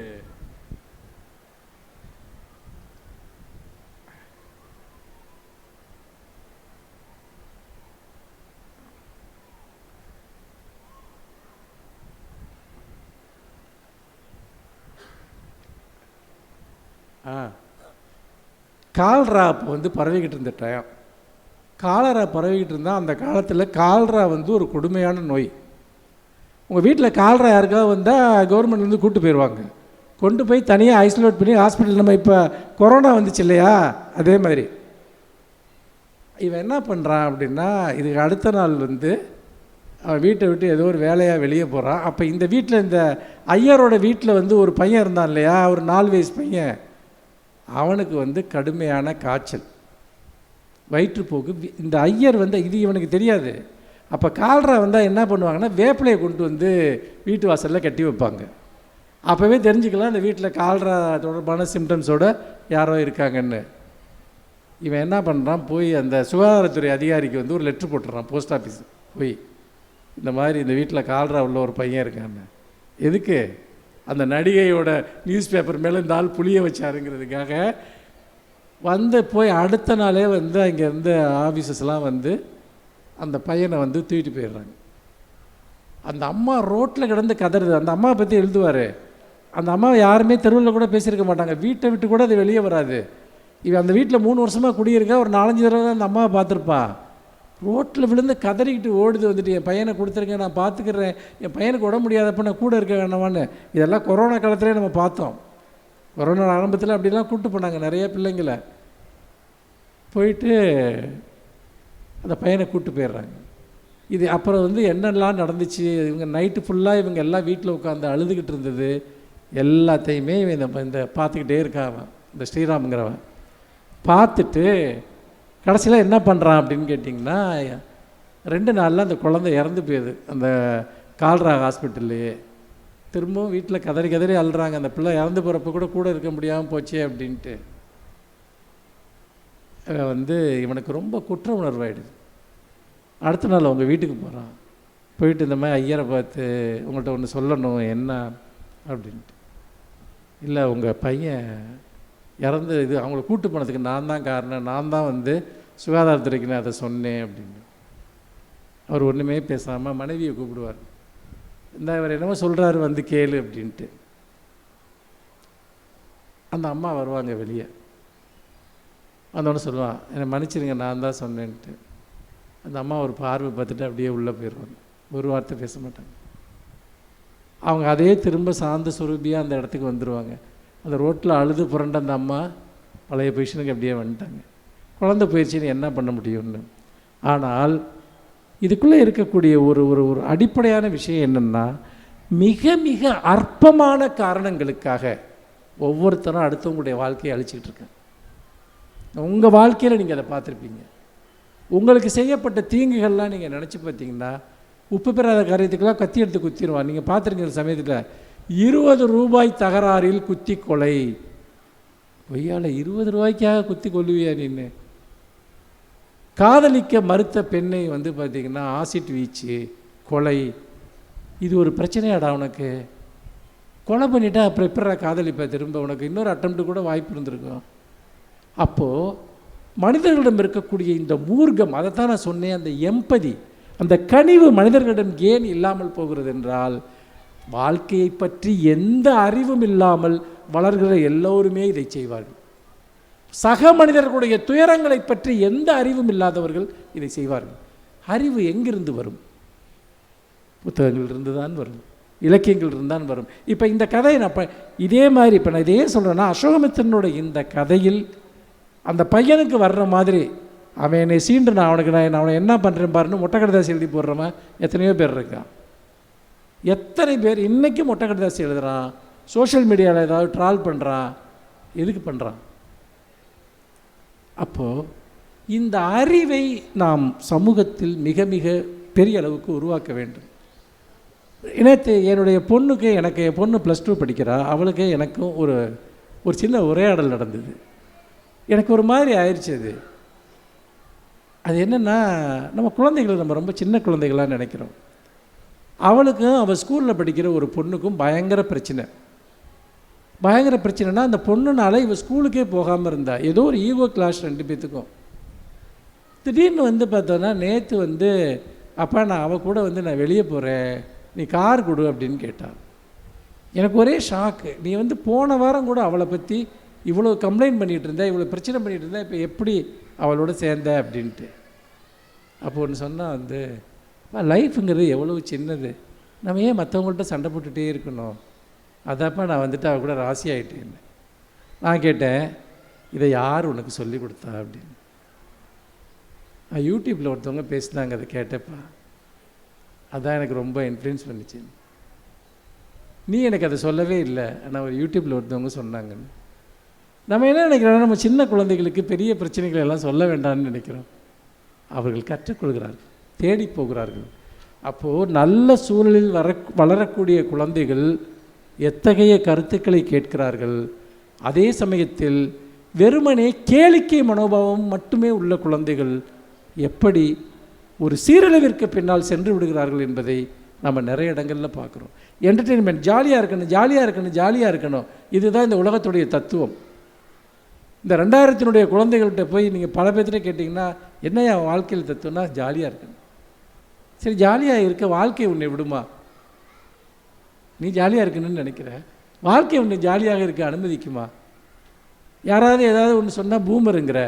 கால்ரா அப்போ வந்து பரவிக்கிட்டு இருந்த டைம். காலரா பரவிக்கிட்டு இருந்தால் அந்த காலத்தில் கால்ரா வந்து ஒரு கொடுமையான நோய். உங்கள் வீட்டில் கால்ரா யாருக்காவது வந்தால் கவர்மெண்ட் வந்து கூப்பிட்டு போயிடுவாங்க, கொண்டு போய் தனியாக ஐசோலேட் பண்ணி ஹாஸ்பிட்டல். நம்ம இப்போ கொரோனா வந்துச்சு இல்லையா, அதே மாதிரி இவன் என்ன பண்ணுறான் அப்படின்னா, இதுக்கு அடுத்த நாள் வந்து அவன் வீட்டை விட்டு ஏதோ ஒரு வேலையாக வெளியே போகிறான். அப்போ இந்த வீட்டில் இந்த ஐயரோட வீட்டில் வந்து ஒரு பையன் இருந்தான் இல்லையா, ஒரு 4 வயசு பையன், அவனுக்கு வந்து கடுமையான காய்ச்சல், வயிற்றுப்போக்கு. இந்த ஐயர் வந்து இது இவனுக்கு தெரியாது. அப்போ கால்ரா வந்தால் என்ன பண்ணுவாங்கன்னா, வேப்பிலையை கொண்டு வந்து வீட்டு வாசலில் கட்டி வைப்பாங்க. அப்போவே தெரிஞ்சுக்கலாம் இந்த வீட்டில் கால்ரா தொடர்பான சிம்டம்ஸோடு யாரோ இருக்காங்கன்னு. இவன் என்ன பண்ணுறான், போய் அந்த சுகாதாரத்துறை அதிகாரிக்கு வந்து ஒரு லெட்ரு போட்டுறான், போஸ்ட் ஆஃபீஸ் போய், இந்த மாதிரி இந்த வீட்டில் கால்ரா உள்ள ஒரு பையன் இருக்கான்னு. எதுக்கு, அந்த நடிகையோட நியூஸ் பேப்பர் மேலே இந்த ஆள் புளிய வச்சாருங்கிறதுக்காக வந்து போய் அடுத்த நாளே வந்து அங்கே இருந்த ஆஃபீஸஸ்லாம் வந்து அந்த பையனை வந்து தூக்கிட்டு போயிடுறாங்க. அந்த அம்மா ரோட்டில் கிடந்து கதறுது. அந்த அம்மாவை பற்றி எழுதுவார். அந்த அம்மாவை யாருமே தெருவில் கூட பேசியிருக்க மாட்டாங்க, வீட்டை விட்டு கூட அது வெளியே வராது. இவன் அந்த வீட்டில் 3 வருஷமாக குடியிருக்கா, ஒரு 4-5 தடவை தான் அந்த அம்மாவை பார்த்துருப்பான். ரோட்டில் விழுந்து கதறிக்கிட்டு ஓடுது வந்துட்டு, என் பையனை கொடுத்துருக்கேன், நான் பார்த்துக்கிறேன், என் பையனுக்கு உடம்பு முடியாதப்ப நான் கூட இருக்க வேணாமான்னு. இதெல்லாம் கொரோனா காலத்திலே நம்ம பார்த்தோம். கொரோனா ஆரம்பத்தில் அப்படிலாம் கூப்பிட்டு போனாங்க நிறைய பிள்ளைங்களை. போயிட்டு அந்த பையனை கூப்பிட்டு போயிடுறாங்க. இது அப்புறம் வந்து என்னெல்லாம் நடந்துச்சு, இவங்க நைட்டு ஃபுல்லாக இவங்க எல்லாம் வீட்டில் உட்காந்து அழுதுகிட்டு இருந்தது எல்லாத்தையுமே இவன் இந்த பார்த்துக்கிட்டே இருக்கான். இந்த ஸ்ரீராமுங்கிறவன் பார்த்துட்டு கடைசியில் என்ன பண்ணுறான் அப்படின்னு கேட்டிங்கன்னா, 2 நாளில் அந்த குழந்தை இறந்து போயிடுது அந்த கால்ரா ஹாஸ்பிட்டல்லையே. திரும்பவும் வீட்டில் கதறி கதறி அழுறாங்க, அந்த பிள்ளை இறந்து போகிறப்ப கூட இருக்க முடியாமல் போச்சே அப்படின்ட்டு. வந்து இவனுக்கு ரொம்ப குற்ற உணர்வாயிடுது. அடுத்த நாள் அவங்க வீட்டுக்கு போகிறான். போயிட்டு இந்த மாதிரி ஐயரை பார்த்து, உங்கள்கிட்ட ஒன்று சொல்லணும், என்ன அப்படின்ட்டு. இல்லை, உங்கள் பையன் இறந்து இது அவங்கள கூட்டு போனதுக்கு நான் தான் காரணம், நான் தான் வந்து சுகாதாரத்துறைக்கு நான் அதை சொன்னேன் அப்படின்னு. அவர் ஒன்றுமே பேசாமல் மனைவியை கூப்பிடுவார். இந்த அவர் என்னமோ சொல்கிறாரு வந்து கேளு அப்படின்ட்டு. அந்த அம்மா வருவாங்க வெளியே, வந்தோடனே சொல்லுவான், என்னை மன்னிச்சிருங்க நான் தான் சொன்னேன்ட்டு. அந்த அம்மா ஒரு பார்வை பார்த்துட்டு அப்படியே உள்ளே போயிடுவாங்க, ஒரு வார்த்தை பேச மாட்டாங்க. அவங்க அதே திரும்ப சாந்த சுரூபியாக அந்த இடத்துக்கு வந்துடுவாங்க. அந்த ரோட்டில் அழுது புரண்ட அந்த அம்மா பழைய பொசிஷனுக்கு அப்படியே வந்துட்டாங்க. குழந்தை போயிடுச்சின்னு என்ன பண்ண முடியும்னு. ஆனால் இதுக்குள்ளே இருக்கக்கூடிய ஒரு ஒரு ஒரு அடிப்படையான விஷயம் என்னென்னா, மிக மிக அற்பமான காரணங்களுக்காக ஒவ்வொருத்தரும் அடுத்தவங்களுடைய வாழ்க்கையை அழிச்சிக்கிட்டு இருக்காங்க. உங்கள் வாழ்க்கையில் நீங்கள் அதை பார்த்துருப்பீங்க. உங்களுக்கு செய்யப்பட்ட தீங்குகள்லாம் நீங்கள் நினச்சி பார்த்தீங்கன்னா, உப்பு பெறாத காரியத்துக்கெல்லாம் கத்தி எடுத்து குத்திடுவான். நீங்கள் பார்த்துருக்கிற சமயத்தில் 20 ரூபாய் தகராறில் குத்தி கொலை. பொய்யால் 20 ரூபாய்க்காக குத்தி கொல்லுவியா நின்று? காதலிக்க மறுத்த பெண்ணை வந்து பார்த்திங்கன்னா ஆசிட் வீச்சு, கொலை. இது ஒரு பிரச்சனையாடா உனக்கு? கொலை பண்ணிட்டா அப்புறம் எப்படா காதலிப்ப திரும்ப? உனக்கு இன்னொரு அட்டம்ப்ட்டு கூட வாய்ப்பு இருந்திருக்கும். அப்போது மனிதர்களிடம் இருக்கக்கூடிய இந்த மூர்க்கம், அதைத்தான் நான் சொன்னேன், அந்த எம்பதி, அந்த கனிவு மனிதர்களிடம் ஏன் இல்லாமல் போகிறது என்றால், வாழ்க்கையை பற்றி எந்த அறிவும் இல்லாமல் வளர்கிற எல்லோருமே இதை செய்வார்கள். சக மனிதர்களுடைய துயரங்களை பற்றி எந்த அறிவும் இல்லாதவர்கள் இதை செய்வார்கள். அறிவு எங்கிருந்து வரும்? புத்தகங்கள் இருந்து தான் வரும், இலக்கியங்கள் இருந்தான் வரும். இப்போ இந்த கதையை நான் இதே மாதிரி இப்போ நான் இதையே சொல்கிறேன்னா, அசோகமித்திரனோட இந்த கதையில் அந்த பையனுக்கு வர்ற மாதிரி அவன் என்னை சீண்டு நான் அவனை என்ன பண்ணுறேன் பாருன்னு மொட்டை கடிதாசி எழுதி போடுறவன் எத்தனையோ பேர் இருக்கான். எத்தனை பேர் இன்றைக்கும் மொட்டை கடிதாசி எழுதுகிறான், சோஷியல் மீடியாவில் ஏதாவது ட்ரால் பண்ணுறான். எதுக்கு பண்ணுறான்? அப்போது இந்த அறிவை நாம் சமூகத்தில் மிக மிக பெரிய அளவுக்கு உருவாக்க வேண்டும். என்னுடைய பொண்ணுக்கு, எனக்கு என் பொண்ணு +2 படிக்கிறா, அவளுக்கு எனக்கும் ஒரு சின்ன உரையாடல் நடந்தது. எனக்கு ஒரு மாதிரி ஆயிடுச்சு. அது என்னென்னா, நம்ம குழந்தைகளை நம்ம ரொம்ப சின்ன குழந்தைகளாக நினைக்கிறோம். அவளுக்கும் அவள் ஸ்கூலில் படிக்கிற ஒரு பொண்ணுக்கும் பயங்கர பிரச்சனைனா, அந்த பொண்ணுனால இவள் ஸ்கூலுக்கே போகாமல் இருந்தா. ஏதோ ஒரு ஈகோ கிளாஷ் 2 பேத்துக்கும். திடீர்னு வந்து பார்த்தோன்னா, நேற்று வந்து அப்பா நான் அவள் கூட வந்து நான் வெளியே போகிறேன், நீ கார் கொடு அப்படின்னு கேட்டாள். எனக்கு ஒரே ஷாக்கு. நீ வந்து போன வாரம் கூட அவளை பற்றி இவ்வளோ கம்ப்ளைண்ட் பண்ணிகிட்டு இருந்தேன், இவ்வளோ பிரச்சனை பண்ணிகிட்டு இருந்தேன், இப்போ எப்படி அவளோட சேர்ந்த அப்படின்ட்டு. அப்போ ஒன்று சொன்னால் வந்து, லைஃபுங்கிறது எவ்வளவு சின்னது, நம்ம ஏன் மற்றவங்கள்ட்ட சண்டை போட்டுகிட்டே இருக்கணும்? அதப்போ நான் வந்துட்டு அவள் கூட ராசி ஆகிட்டேன். நான் கேட்டேன், இதை யார் உனக்கு சொல்லி கொடுத்தா அப்படின்னு. யூடியூப்பில் ஒருத்தவங்க பேசினாங்க, அதை கேட்டப்பா, அதான் எனக்கு ரொம்ப இன்ஃப்ளூயன்ஸ் பண்ணிச்சு. நீ எனக்கு அதை சொல்லவே இல்லை, ஆனால் ஒரு யூடியூப்பில் ஒருத்தவங்க சொன்னாங்கன்னு. நம்ம என்ன நினைக்கிறோம், நம்ம சின்ன குழந்தைகளுக்கு பெரிய பிரச்சனைகளை எல்லாம் சொல்ல வேண்டாம்னு நினைக்கிறோம். அவர்கள் கற்றுக்கொள்கிறார்கள், தேடி போகிறார்கள். அப்போது நல்ல சூழலில் வளரக்கூடிய குழந்தைகள் எத்தகைய கருத்துக்களை கேட்கிறார்கள். அதே சமயத்தில் வெறுமனே கேளிக்கை மனோபாவம் மட்டுமே உள்ள குழந்தைகள் எப்படி ஒரு சீரழிவிற்கு பின்னால் சென்று விடுகிறார்கள் என்பதை நம்ம நிறைய இடங்களில் பார்க்குறோம். என்டர்டெயின்மெண்ட், ஜாலியாக இருக்கணும், இதுதான் இந்த உலகத்துடைய தத்துவம். இந்த 2000 குழந்தைகள்கிட்ட போய் நீங்கள் பல பேர்கிட்ட கேட்டிங்கன்னா, என்ன என் வாழ்க்கையில் தத்துவம்னா ஜாலியாக இருக்கணும். சரி, ஜாலியாக இருக்க வாழ்க்கை உன்னை விடுமா? நீ ஜாலியாக இருக்கணும்னு நினைக்கிற, வாழ்க்கை உன்னை ஜாலியாக இருக்க அனுமதிக்குமா? யாராவது ஏதாவது ஒன்று சொன்னால் பூமருங்கிற,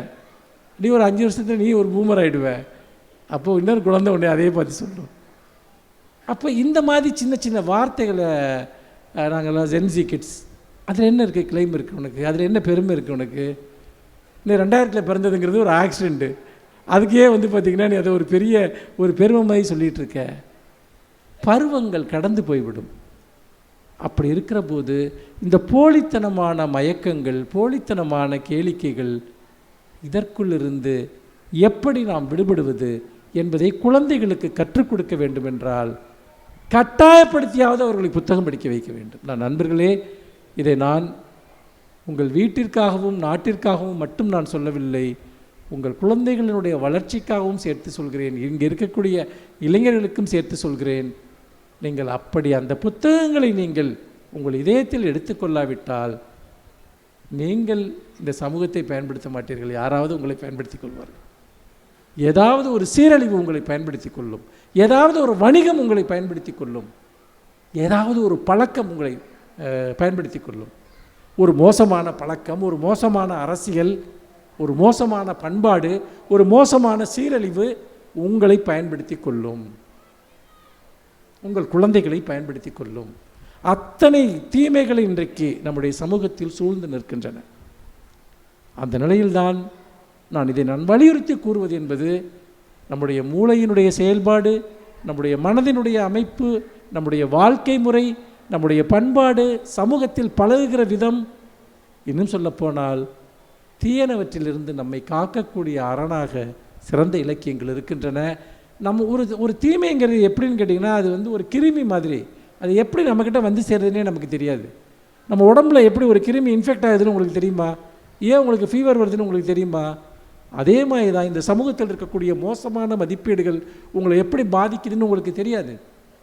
நீ ஒரு 5 வருஷத்துல நீ ஒரு பூமர் ஆகிடுவ. அப்போது இன்னொரு குழந்தை உன்னை அதே பார்த்து சொல்லும். அப்போ இந்த மாதிரி சின்ன சின்ன வார்த்தைகளை நாங்கள்லாம் ஜென்சி கிட்ஸ், அதில் என்ன இருக்குது கிளைம் இருக்குது உனக்கு? அதில் என்ன பெருமை இருக்குது உனக்கு? இந்த 2000 பிறந்ததுங்கிறது ஒரு ஆக்சிடெண்ட்டு, அதுக்கே வந்து பார்த்திங்கன்னா நீ அதை ஒரு பெருமை மாதிரி சொல்லிகிட்டு இருக்க. பருவங்கள் கடந்து போய்விடும். அப்படி இருக்கிற போது இந்த போலித்தனமான மயக்கங்கள், போலித்தனமான கேளிக்கைகள், இதற்குள்ளிருந்து எப்படி நாம் விடுபடுவது என்பதை குழந்தைகளுக்கு கற்றுக் கொடுக்க வேண்டும் என்றால் கட்டாயப்படுத்தியாவது அவர்களை புத்தகம் படிக்க வைக்க வேண்டும். நான் நண்பர்களே, இதை நான் உங்கள் வீட்டிற்காகவும் நாட்டிற்காகவும் மட்டும் நான் சொல்லவில்லை, உங்கள் குழந்தைகளினுடைய வளர்ச்சிக்காகவும் சேர்த்து சொல்கிறேன். இங்கே இருக்கக்கூடிய இளைஞர்களுக்கும் சேர்த்து சொல்கிறேன். நீங்கள் அப்படி அந்த புத்தகங்களை நீங்கள் உங்கள் இதயத்தில் எடுத்துக்கொள்ளாவிட்டால் நீங்கள் இந்த சமூகத்தை பயன்படுத்த மாட்டீர்கள். யாராவது உங்களை பயன்படுத்தி கொள்வார்கள். ஏதாவது ஒரு சீரழிவு உங்களை பயன்படுத்தி கொள்ளும், ஏதாவது ஒரு வணிகம் உங்களை பயன்படுத்தி கொள்ளும். ஏதாவது ஒரு பழக்கம் உங்களை பயன்படுத்தி கொள்ளும். ஒரு மோசமான பழக்கம், ஒரு மோசமான அரசியல், ஒரு மோசமான பண்பாடு, ஒரு மோசமான சீரழிவு உங்களை பயன்படுத்தி கொள்ளும், உங்கள் குழந்தைகளை பயன்படுத்தி கொள்ளும். அத்தனை தீமைகள் இன்றைக்கு நம்முடைய சமூகத்தில் சூழ்ந்து நிற்கின்றன. அந்த நிலையில்தான் நான் வலியுறுத்தி கூறுவது என்பது நம்முடைய மூளையினுடைய செயல்பாடு, நம்முடைய மனதினுடைய அமைப்பு, நம்முடைய வாழ்க்கை முறை, நம்முடைய பண்பாடு, சமூகத்தில் பழகுகிற விதம், இன்னும் சொல்லப்போனால் தீயனவற்றிலிருந்து நம்மை காக்கக்கூடிய அரணாக சிறந்த இலக்கியங்கள் இருக்கின்றன. நம்ம ஒரு தீமைங்கிறது எப்படின்னு கேட்டிங்கன்னா, அது ஒரு கிருமி மாதிரி. அது எப்படி நம்மக்கிட்ட வந்து சேர்றதுனே நமக்கு தெரியாது. நம்ம உடம்புல எப்படி ஒரு கிருமி இன்ஃபெக்ட் ஆகுதுன்னு உங்களுக்கு தெரியுமா? ஏன் உங்களுக்கு ஃபீவர் வருதுன்னு உங்களுக்கு தெரியுமா? அதே மாதிரி தான் இந்த சமூகத்தில் இருக்கக்கூடிய மோசமான மதிப்பீடுகள் உங்களை எப்படி பாதிக்குதுன்னு உங்களுக்கு தெரியாது.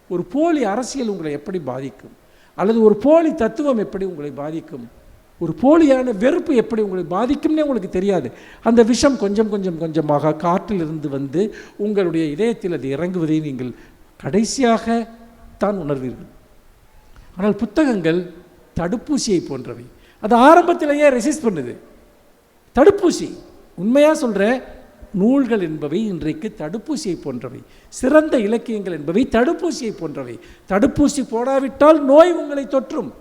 ஒரு போலி அரசியல் உங்களை எப்படி பாதிக்கும், அல்லது ஒரு போலி தத்துவம் எப்படி உங்களை பாதிக்கும், ஒரு போலியான வெறுப்பு எப்படி உங்களை பாதிக்கும்னே உங்களுக்கு தெரியாது. அந்த விஷம் கொஞ்சம் கொஞ்சம் கொஞ்சமாக காற்றிலிருந்து வந்து உங்களுடைய இதயத்தில் அது இறங்குவதை நீங்கள் கடைசியாக தான் உணர்வீர்கள். ஆனால் புத்தகங்கள் தடுப்பூசியை போன்றவை. அது ஆரம்பத்திலேயே ரெசிஸ்ட் பண்ணுது. தடுப்பூசி, உண்மையாக சொல்கிறேன், நூல்கள் என்பவை இன்றைக்கு தடுப்பூசியை போன்றவை. சிறந்த இலக்கியங்கள் என்பவை தடுப்பூசியை போன்றவை. தடுப்பூசி போடாவிட்டால் நோய் உங்களை தொற்றும்.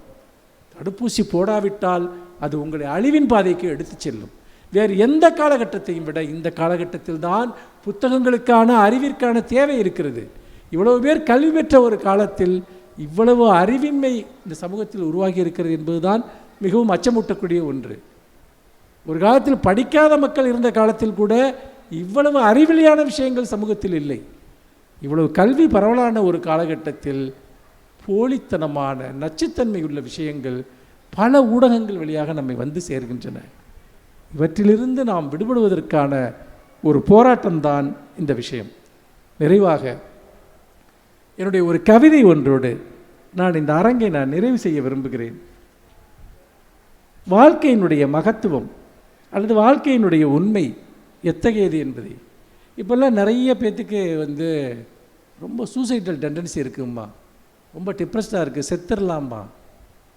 தடுப்பூசி போடாவிட்டால் அது உங்களை அழிவின் பாதைக்கு எடுத்து செல்லும். வேறு எந்த காலகட்டத்தையும் விட இந்த காலகட்டத்தில் தான் புத்தகங்களுக்கான அறிவிற்கான தேவை இருக்கிறது. இவ்வளவு பேர் கல்வி பெற்ற ஒரு காலத்தில் இவ்வளவு அறிவின்மை இந்த சமூகத்தில் உருவாகி இருக்கிறது என்பதுதான் மிகவும் அச்சமூட்டக்கூடிய ஒன்று. ஒரு காலத்தில் படிக்காத மக்கள் இருந்த காலத்தில் கூட இவ்வளவு அறிவிலியான விஷயங்கள் சமூகத்தில் இல்லை. இவ்வளவு கல்வி பரவலான ஒரு காலகட்டத்தில் போலித்தனமான நச்சுத்தன்மை உள்ள விஷயங்கள் பல ஊடகங்கள் வழியாக நம்மை வந்து சேர்கின்றன. இவற்றிலிருந்து நாம் விடுபடுவதற்கான ஒரு போராட்டம்தான் இந்த விஷயம். நிறைவாக என்னுடைய ஒரு கவிதை ஒன்றோடு நான் இந்த அரங்கை நிறைவு செய்ய விரும்புகிறேன். வாழ்க்கையினுடைய மகத்துவம் அல்லது வாழ்க்கையினுடைய உண்மை எத்தகையது என்பதை இப்போல்லாம் நிறைய பேர்த்துக்கு ரொம்ப சூசைடல் டெண்டன்சி இருக்கும்மா, ரொம்ப டிப்ரெஸ்டாக இருக்குது, செத்துடலாம்மா.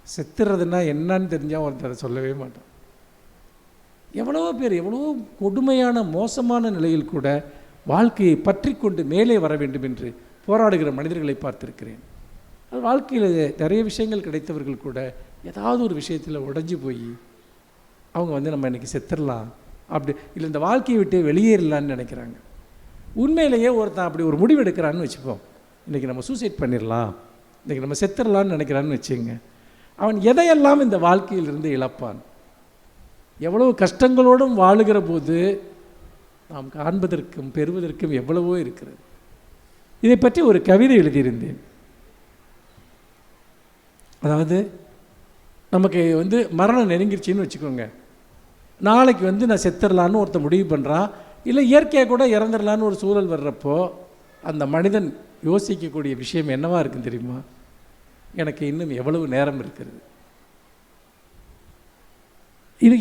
செத்துறதுன்னா என்னன்னு தெரிஞ்சால் ஒருத்தரை சொல்லவே மாட்டான். எவ்வளவோ பேர் எவ்வளவோ கொடுமையான மோசமான நிலையில் கூட வாழ்க்கையை பற்றி கொண்டு மேலே வர வேண்டும் என்று போராடுகிற மனிதர்களை பார்த்திருக்கிறேன். அது வாழ்க்கையில் நிறைய விஷயங்கள் கிடைத்தவர்கள் கூட ஏதாவது ஒரு விஷயத்தில் உடைஞ்சு போய் அவங்க நம்ம இன்றைக்கி செத்துடலாம் அப்படி இல்லை இந்த வாழ்க்கையை விட்டு வெளியேறலான்னு நினைக்கிறாங்க. உண்மையிலேயே ஒருத்தன் அப்படி ஒரு முடிவு எடுக்கிறான்னு வச்சுப்போம், இன்றைக்கி நம்ம சூசைட் பண்ணிடலாம், இன்றைக்கி நம்ம செத்துடலான்னு நினைக்கிறான்னு வச்சுங்க, அவன் எதையெல்லாம் இந்த வாழ்க்கையிலிருந்து இழப்பான். எவ்வளவு கஷ்டங்களோடும் வாழுகிற போது நாம் காண்பதற்கும் பெறுவதற்கும் எவ்வளவோ இருக்கிறது. இதை பற்றி ஒரு கவிதை எழுதியிருந்தேன். அதாவது நமக்கு மரணம் நெருங்கிருச்சின்னு வச்சுக்கோங்க. நாளைக்கு நான் செத்துடலான்னு ஒருத்தர் முடிவு பண்ணுறான், இல்லை இயற்கையாக கூட இறந்துடலான்னு ஒரு சூழல் வர்றப்போ அந்த மனிதன் யோசிக்கக்கூடிய விஷயம் என்னவா இருக்குன்னு தெரியுமா? எனக்கு இன்னும் எவ்வளவு நேரம் இருக்கிறது. இது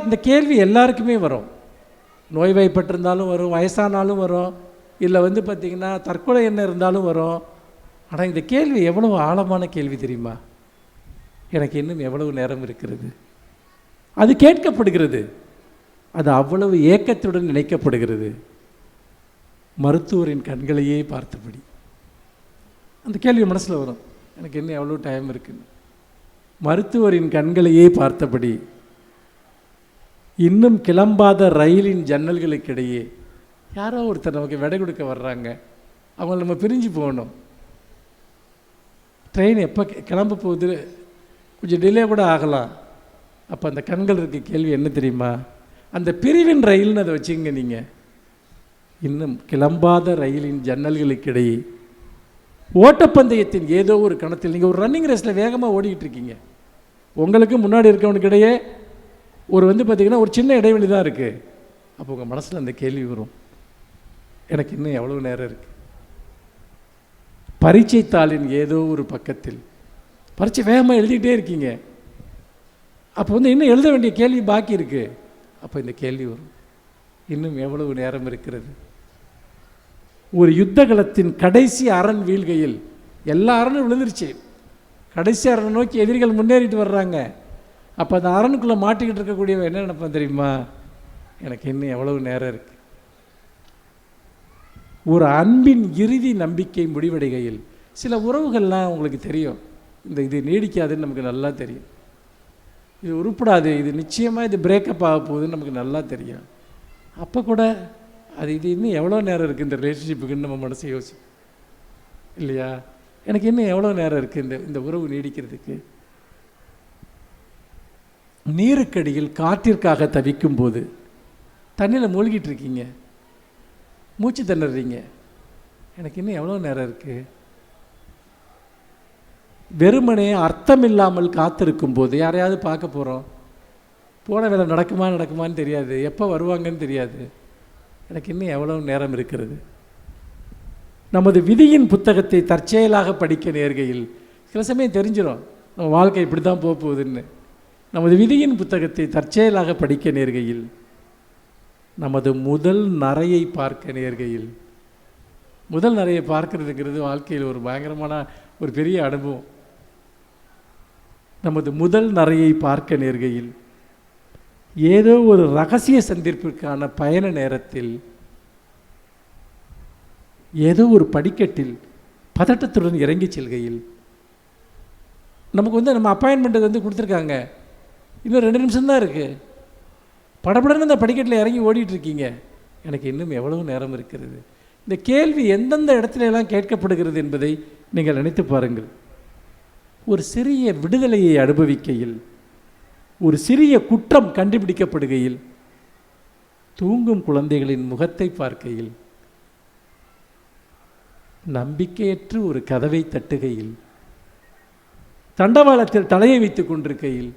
இந்த கேள்வி எல்லாருக்குமே வரும். நோய்வாய்ப்பட்டிருந்தாலும் வரும், வயசானாலும் வரும், இல்லை பார்த்திங்கன்னா தற்கொலை என்ன இருந்தாலும் வரும். ஆனால் இந்த கேள்வி எவ்வளவு ஆழமான கேள்வி தெரியுமா? எனக்கு இன்னும் எவ்வளவு நேரம் இருக்கிறது. அது கேட்கப்படுகிறது, அது அவ்வளவு ஏக்கத்துடன் நினைக்கப்படுகிறது. மருத்துவரின் கண்களையே பார்த்தபடி அந்த கேள்வி மனசில் வரும், எனக்கு இன்னும் எவ்வளோ டைம் இருக்குன்னு. மருத்துவரின் கண்களையே பார்த்தபடி இன்னும் கிளம்பாத ரயிலின் ஜன்னல்களுக்கிடையே யாரோ ஒருத்தர் நமக்கு விடை கொடுக்க வர்றாங்க, அவங்கள நம்ம பிரிஞ்சு போகணும். ட்ரெயின் எப்போ கிளம்ப போகுது, கொஞ்சம் டிலே கூட ஆகலாம். அப்போ அந்த கண்கள் இருக்க கேள்வி என்ன தெரியுமா? அந்த பிரிவின் ரயில்னு அதை வச்சுங்க. நீங்கள் இன்னும் கிளம்பாத ரயிலின் ஜன்னல்களுக்கிடையே ஓட்டப்பந்தயத்தின் ஏதோ ஒரு கணத்தில் நீங்கள் ஒரு ரன்னிங் ரேஸில் வேகமாக ஓடிக்கிட்டு இருக்கீங்க. உங்களுக்கு முன்னாடி இருக்கவனுக்கிடையே ஒரு பார்த்திங்கன்னா ஒரு சின்ன இடைவெளி தான் இருக்குது. அப்போ உங்கள் மனசில் அந்த கேள்வி வரும், எனக்கு இன்னும் எவ்வளோ நேரம் இருக்குது. பரீட்சை தாளின் ஏதோ ஒரு பக்கத்தில் பரீட்சை வேகமாக எழுதிக்கிட்டே இருக்கீங்க. அப்போ இன்னும் எழுத வேண்டிய கேள்வி பாக்கி இருக்குது. அப்போ இந்த கேள்வி வரும், இன்னும் எவ்வளவு நேரம் இருக்கிறது. ஒரு யுத்த களத்தின் கடைசி அரண் வீழ்கையில் எல்லா அரணும் விழுந்துருச்சு, கடைசி அரணை நோக்கி எதிரிகள் முன்னேறிட்டு வர்றாங்க. அப்போ அந்த அரணுக்குள்ளே மாட்டிக்கிட்டு இருக்கக்கூடியவன் என்ன நினைப்பான் தெரியுமா? எனக்கு இன்னும் எவ்வளவு நேரம் இருக்குது. ஒரு அன்பின் இறுதி நம்பிக்கை முடிவடைகையில் சில உறவுகள்லாம் உங்களுக்கு தெரியும், இது நீடிக்காதுன்னு நமக்கு நல்லா தெரியும். இது உருப்படாது, இது நிச்சயமாக இது பிரேக்கப் ஆக போகுதுன்னு நமக்கு நல்லா தெரியும். அப்போ கூட இது இன்னும் எவ்வளோ நேரம் இருக்குது இந்த ரிலேஷன்ஷிப்புக்குன்னு நம்ம மனசை யோசிக்கும் இல்லையா? எனக்கு இன்னும் எவ்வளோ நேரம் இருக்குது இந்த உறவு நீடிக்கிறதுக்கு. நீருக்கடியில் காற்றிற்காக தவிக்கும் போது தண்ணியில் மூழ்கிட்டு இருக்கீங்க, மூச்சு திணறீங்க, எனக்கு இன்னும் எவ்வளோ நேரம் இருக்குது. வெறுமனே அர்த்தம் இல்லாமல் காத்திருக்கும் போது யாரையாவது பார்க்க போகிறோம், போன வேலை நடக்குமான்னு தெரியாது, எப்போ வருவாங்கன்னு தெரியாது, எனக்கு இன்னும் எவ்வளோ நேரம் இருக்கிறது. நமது விதியின் புத்தகத்தை தற்செயலாக படிக்க நேர்கையில் சில சமயம் தெரிஞ்சிடும் நம்ம வாழ்க்கை இப்படி தான் போக போகுதுன்னு. நமது விதியின் புத்தகத்தை தற்செயலாக படிக்க நேர்கையில், நமது முதல் நரையை பார்க்க நேர்கையில், முதல் நரையை பார்க்கறதுங்கிறது வாழ்க்கையில் ஒரு பயங்கரமான ஒரு பெரிய அனுபவம். நமது முதல் நரையை பார்க்க நேர்கையில், ஏதோ ஒரு ரகசிய சந்திப்பிற்கான பயண நேரத்தில், ஏதோ ஒரு படிக்கட்டில் பதட்டத்துடன் இறங்கி செல்கையில், நமக்கு நம்ம அப்பாயின்மெண்ட்டுக்கு கொடுத்துருக்காங்க, இன்னும் 2 நிமிஷம்தான் இருக்குது, படப்படன்னு அந்த படிக்கட்டில் இறங்கி ஓடிட்டுருக்கீங்க, எனக்கு இன்னும் எவ்வளவு நேரம் இருக்கிறது. இந்த கேள்வி எந்தெந்த இடத்துல எல்லாம் கேட்கப்படுகிறது என்பதை நீங்கள் நினைத்து பாருங்கள். ஒரு சிறிய விடுதலையை அனுபவிக்கையில், ஒரு சிறிய குற்றம் கண்டுபிடிக்கப்படுகையில், தூங்கும் குழந்தைகளின் முகத்தை பார்க்கையில், நம்பிக்கையற்று ஒரு கதவை தட்டுகையில், தண்டவாளத்தில் தலையை வைத்துக் கொண்டிருக்கையில்,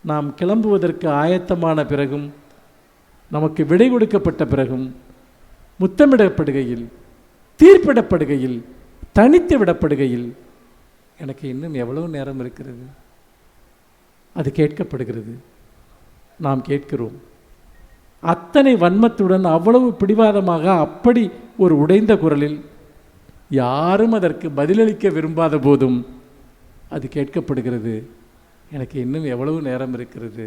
நாம் கிளம்புவதற்கு ஆயத்தமான பிறகும், நமக்கு விடை கொடுக்கப்பட்ட பிறகும், முத்தமிடப்படுகையில், தீர்ப்பிடப்படுகையில், தனித்து விடப்படுகையில், எனக்கு இன்னும் எவ்வளவு நேரம் இருக்கிறது. அது கேட்கப்படுகிறது, நாம் கேட்கிறோம். அத்தனை வன்மத்துடன், அவ்வளவு பிடிவாதமாக, அப்படி ஒரு உடைந்த குரலில், யாரும் அதற்கு பதிலளிக்க விரும்பாத போதும் அது கேட்கப்படுகிறது, எனக்கு இன்னும் எவ்வளவு நேரம் இருக்கிறது.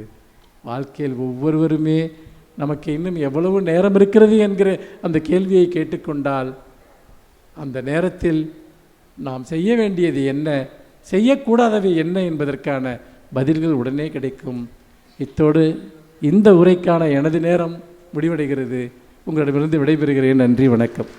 வாழ்க்கையில் ஒவ்வொருவருமே நமக்கு இன்னும் எவ்வளவு நேரம் இருக்கிறது என்கிற அந்த கேள்வியை கேட்டுக்கொண்டால், அந்த நேரத்தில் நாம் செய்ய வேண்டியது என்ன, செய்யக்கூடாதவை என்ன என்பதற்கான பதில்கள் உடனே கிடைக்கும். இத்தோடு இந்த உரைக்கான எனது நேரம் முடிவடைகிறது. உங்களிடமிருந்து விடைபெறுகிறேன். நன்றி, வணக்கம்.